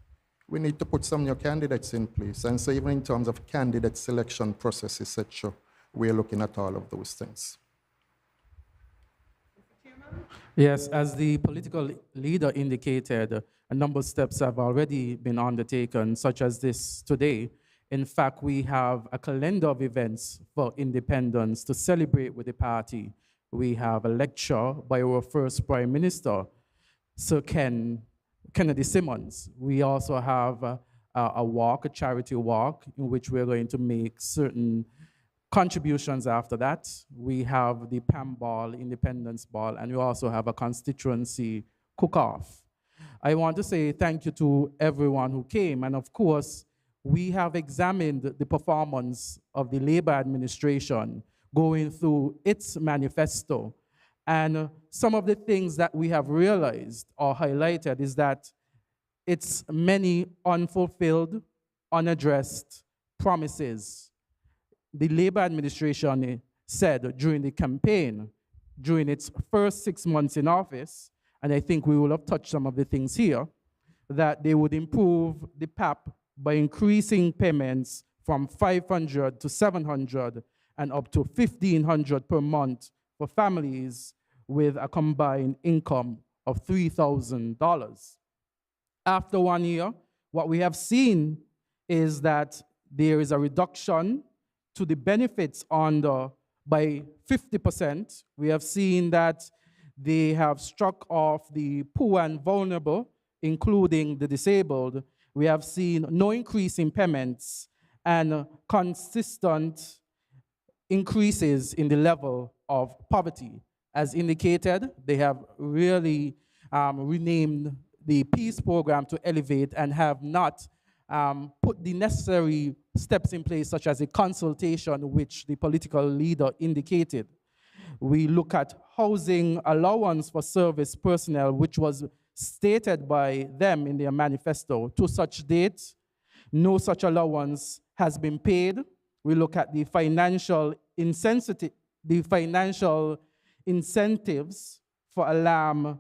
we need to put some new candidates in place. And so even in terms of candidate selection process, etc., we're looking at all of those things. Yes, as the political leader indicated, a number of steps have already been undertaken, such as this today. In fact, we have a calendar of events for independence to celebrate with the party. We have a lecture by our first Prime Minister, Sir Kennedy Simmons. We also have a charity walk, in which we're going to make certain contributions after that. We have the PAM ball, Independence Ball, and we also have a constituency cook-off. I want to say thank you to everyone who came, and of course, we have examined the performance of the Labour administration going through its manifesto. And some of the things that we have realized or highlighted is that it's many unfulfilled, unaddressed promises. The Labour administration said during the campaign, during its first 6 months in office, and I think we will have touched some of the things here, that they would improve the PAP by increasing payments from $500 to $700 and up to $1,500 per month for families with a combined income of $3,000. After 1 year, what we have seen is that there is a reduction to the benefits under by 50%. We have seen that they have struck off the poor and vulnerable, including the disabled. We have seen no increase in payments and consistent increases in the level of poverty. As indicated, they have really renamed the peace program to Elevate and have not put the necessary steps in place, such as a consultation, which the political leader indicated. We look at housing allowance for service personnel, which was stated by them in their manifesto. To such date, no such allowance has been paid. We look at the financial incentives for alarm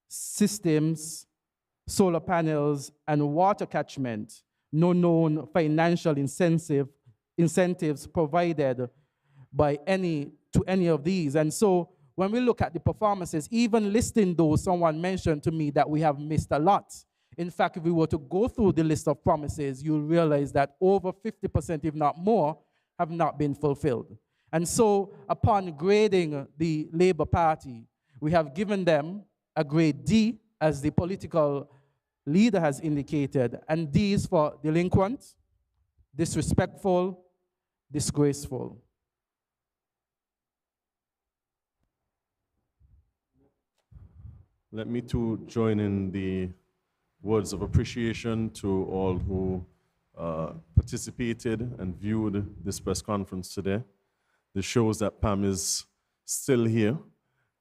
systems, solar panels, and water catchment. No known financial incentives provided by to any of these. And so when we look at the performances, even listing those, someone mentioned to me that we have missed a lot. In fact, if we were to go through the list of promises, you'll realize that over 50%, if not more, have not been fulfilled. And so upon grading the Labour Party, we have given them a grade D, as the political leader has indicated, and D is for delinquent, disrespectful, disgraceful. Let me too join in the words of appreciation to all who participated and viewed this press conference today. This shows that PAM is still here,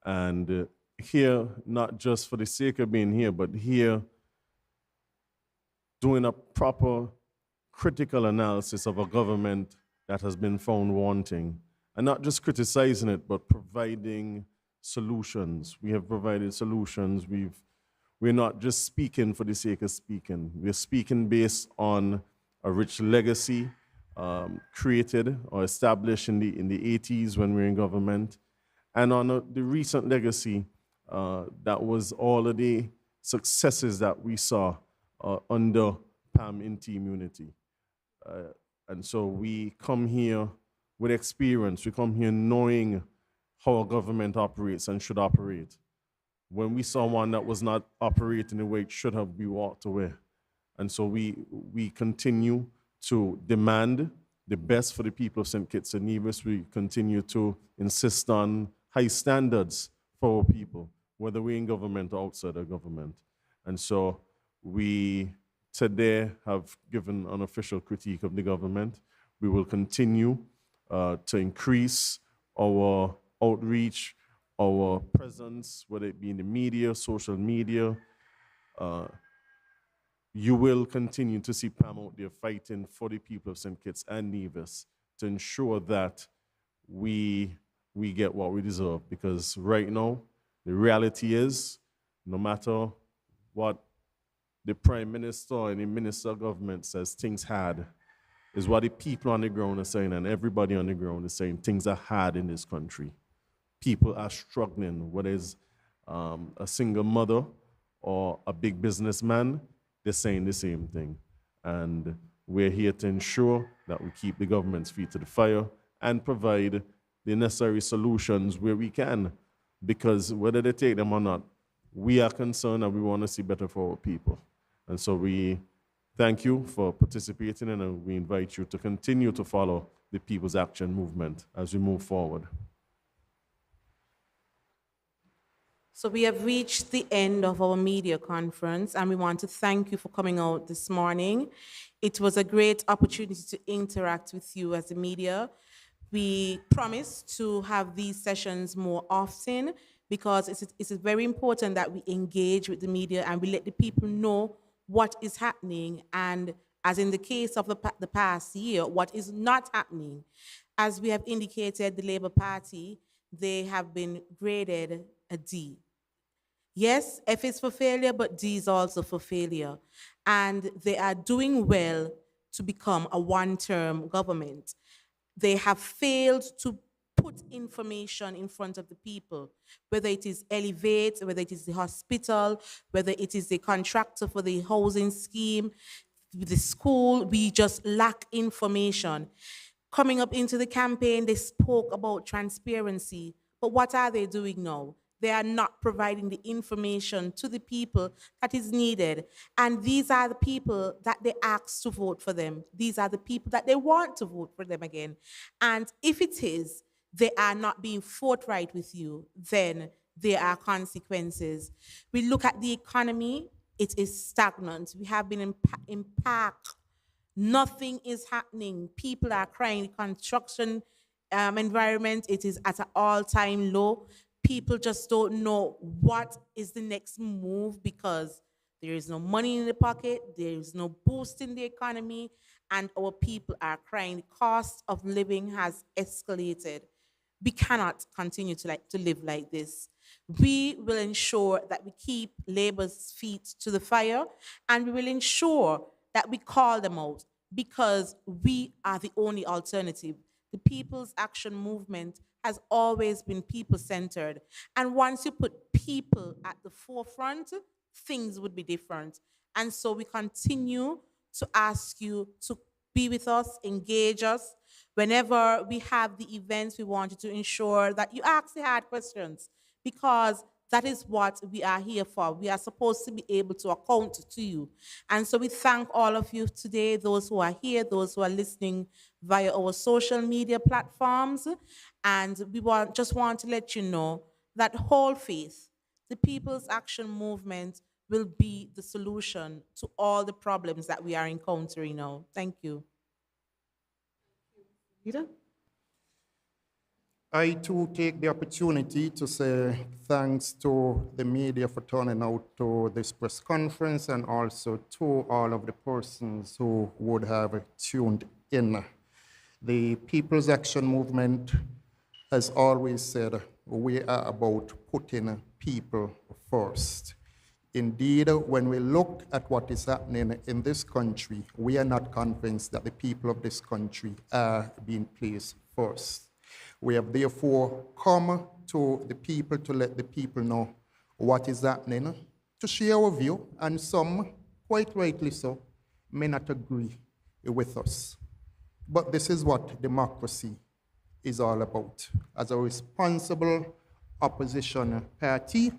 and here not just for the sake of being here, but here doing a proper critical analysis of a government that has been found wanting, and not just criticizing it, but providing solutions. We have provided solutions. We're not just speaking for the sake of speaking. We're speaking based on a rich legacy created or established in the 80s when we were in government, and on the recent legacy that was all of the successes that we saw under PAM in team unity. And so we come here with experience. We come here knowing how a government operates and should operate. When we saw one that was not operating the way it should have, we walked away. And so we continue to demand the best for the people of St. Kitts and Nevis. We continue to insist on high standards for our people, whether we're in government or outside of government. And so we today have given an official critique of the government. We will continue to increase our outreach, our presence, whether it be in the media, social media. You will continue to see PAM out there fighting for the people of St. Kitts and Nevis to ensure that we get what we deserve. Because right now, the reality is, no matter what the Prime Minister and the Minister of Government says things hard, is what the people on the ground are saying, and everybody on the ground is saying things are hard in this country. People are struggling, whether it's a single mother or a big businessman, they're saying the same thing. And we're here to ensure that we keep the government's feet to the fire and provide the necessary solutions where we can. Because whether they take them or not, we are concerned and we want to see better for our people. And so we thank you for participating, and we invite you to continue to follow the People's Action Movement as we move forward. So we have reached the end of our media conference, and we want to thank you for coming out this morning. It was a great opportunity to interact with you as the media. We promise to have these sessions more often, because it's very important that we engage with the media and we let the people know what is happening, and as in the case of the past year, what is not happening. As we have indicated, the Labour Party, they have been graded a D. Yes, F is for failure, but D is also for failure. And they are doing well to become a one-term government. They have failed to put information in front of the people, whether it is Elevate, whether it is the hospital, whether it is the contractor for the housing scheme. the school, we just lack information. Coming up into the campaign, they spoke about transparency, but what are they doing now? They are not providing the information to the people that is needed. And these are the people that they ask to vote for them. These are the people that they want to vote for them again. And if it is, they are not being forthright with you, then there are consequences. We look at the economy, it is stagnant. We have been in PAC. Nothing is happening. People are crying. The construction environment, it is at an all-time low. People just don't know what is the next move because there is no money in the pocket, there is no boost in the economy, and our people are crying. The cost of living has escalated. We cannot continue to live like this. We will ensure that we keep Labour's feet to the fire, and we will ensure that we call them out because we are the only alternative. The People's Action Movement has always been people-centered. And once you put people at the forefront, things would be different. And so we continue to ask you to be with us, engage us. Whenever we have the events, we want you to ensure that you ask the hard questions because that is what we are here for. We are supposed to be able to account to you. And so we thank all of you today, those who are here, those who are listening via our social media platforms. And we just want to let you know that whole faith, the People's Action Movement, will be the solution to all the problems that we are encountering now. Thank you. Peter? I too take the opportunity to say thanks to the media for turning out to this press conference and also to all of the persons who would have tuned in. The People's Action Movement has always said we are about putting people first. Indeed, when we look at what is happening in this country, we are not convinced that the people of this country are being placed first. We have therefore come to the people to let the people know what is happening, to share our view, and some, quite rightly so, may not agree with us. But this is what democracy is all about. As a responsible opposition party,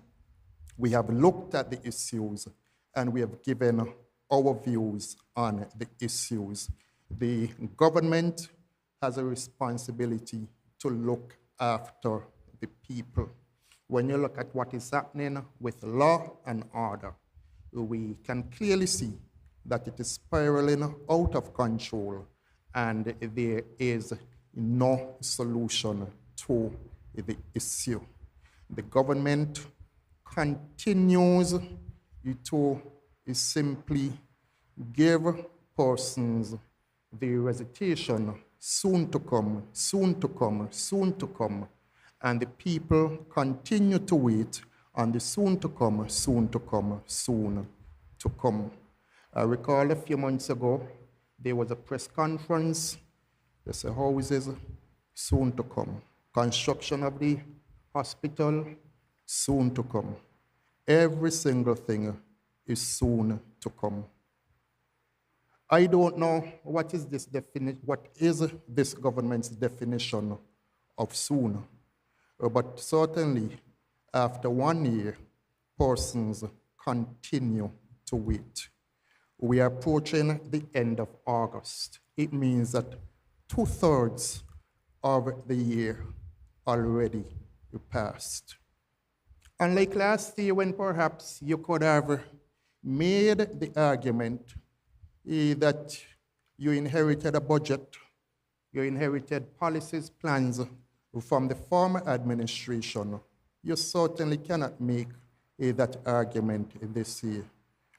we have looked at the issues and we have given our views on the issues. The government has a responsibility to look after the people. When you look at what is happening with law and order, we can clearly see that it is spiraling out of control and there is no solution to the issue. The government continues to simply give persons the recitation soon to come, soon to come, soon to come, and the people continue to wait on the soon to come, soon to come, soon to come. I recall a few months ago, there was a press conference. They said houses soon to come. Construction of the hospital soon to come. Every single thing is soon to come. I don't know what is this government's definition of soon, but certainly after 1 year, persons continue to wait. We are approaching the end of August. It means that 2/3 of the year already passed. Unlike last year when perhaps you could have made the argument that you inherited a budget, you inherited policies, plans from the former administration, you certainly cannot make that argument this year.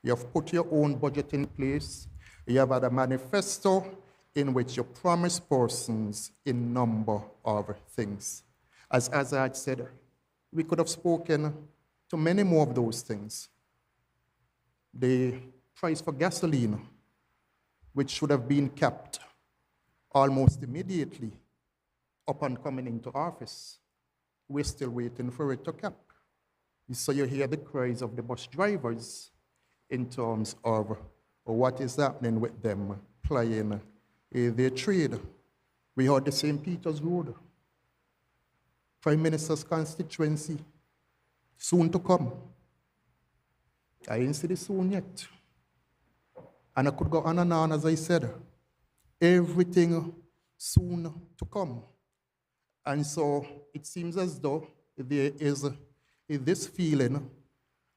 You have put your own budget in place. You have had a manifesto in which you promise persons a number of things. As Azad said, we could have spoken to many more of those things. The price for gasoline, which should have been capped almost immediately upon coming into office, we're still waiting for it to cap. So you hear the cries of the bus drivers in terms of what is happening with them plying their trade. We heard the St. Peter's Road, Prime Minister's constituency, soon to come. I didn't see the soon yet. And I could go on and on, as I said, everything soon to come. And so it seems as though there is this feeling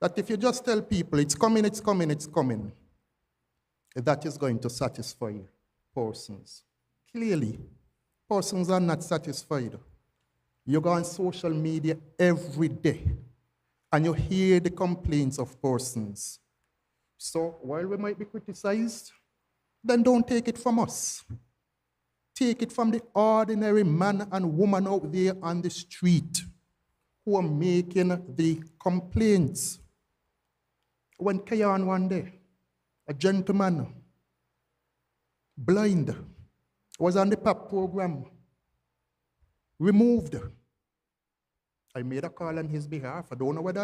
that if you just tell people it's coming, it's coming, it's coming, that is going to satisfy persons. Clearly, persons are not satisfied. You go on social media every day and you hear the complaints of persons. So while we might be criticized, then don't take it from us. Take it from the ordinary man and woman out there on the street who are making the complaints. When Kayan one day, a gentleman, blind, was on the PAP program, removed. I made a call on his behalf. I don't know whether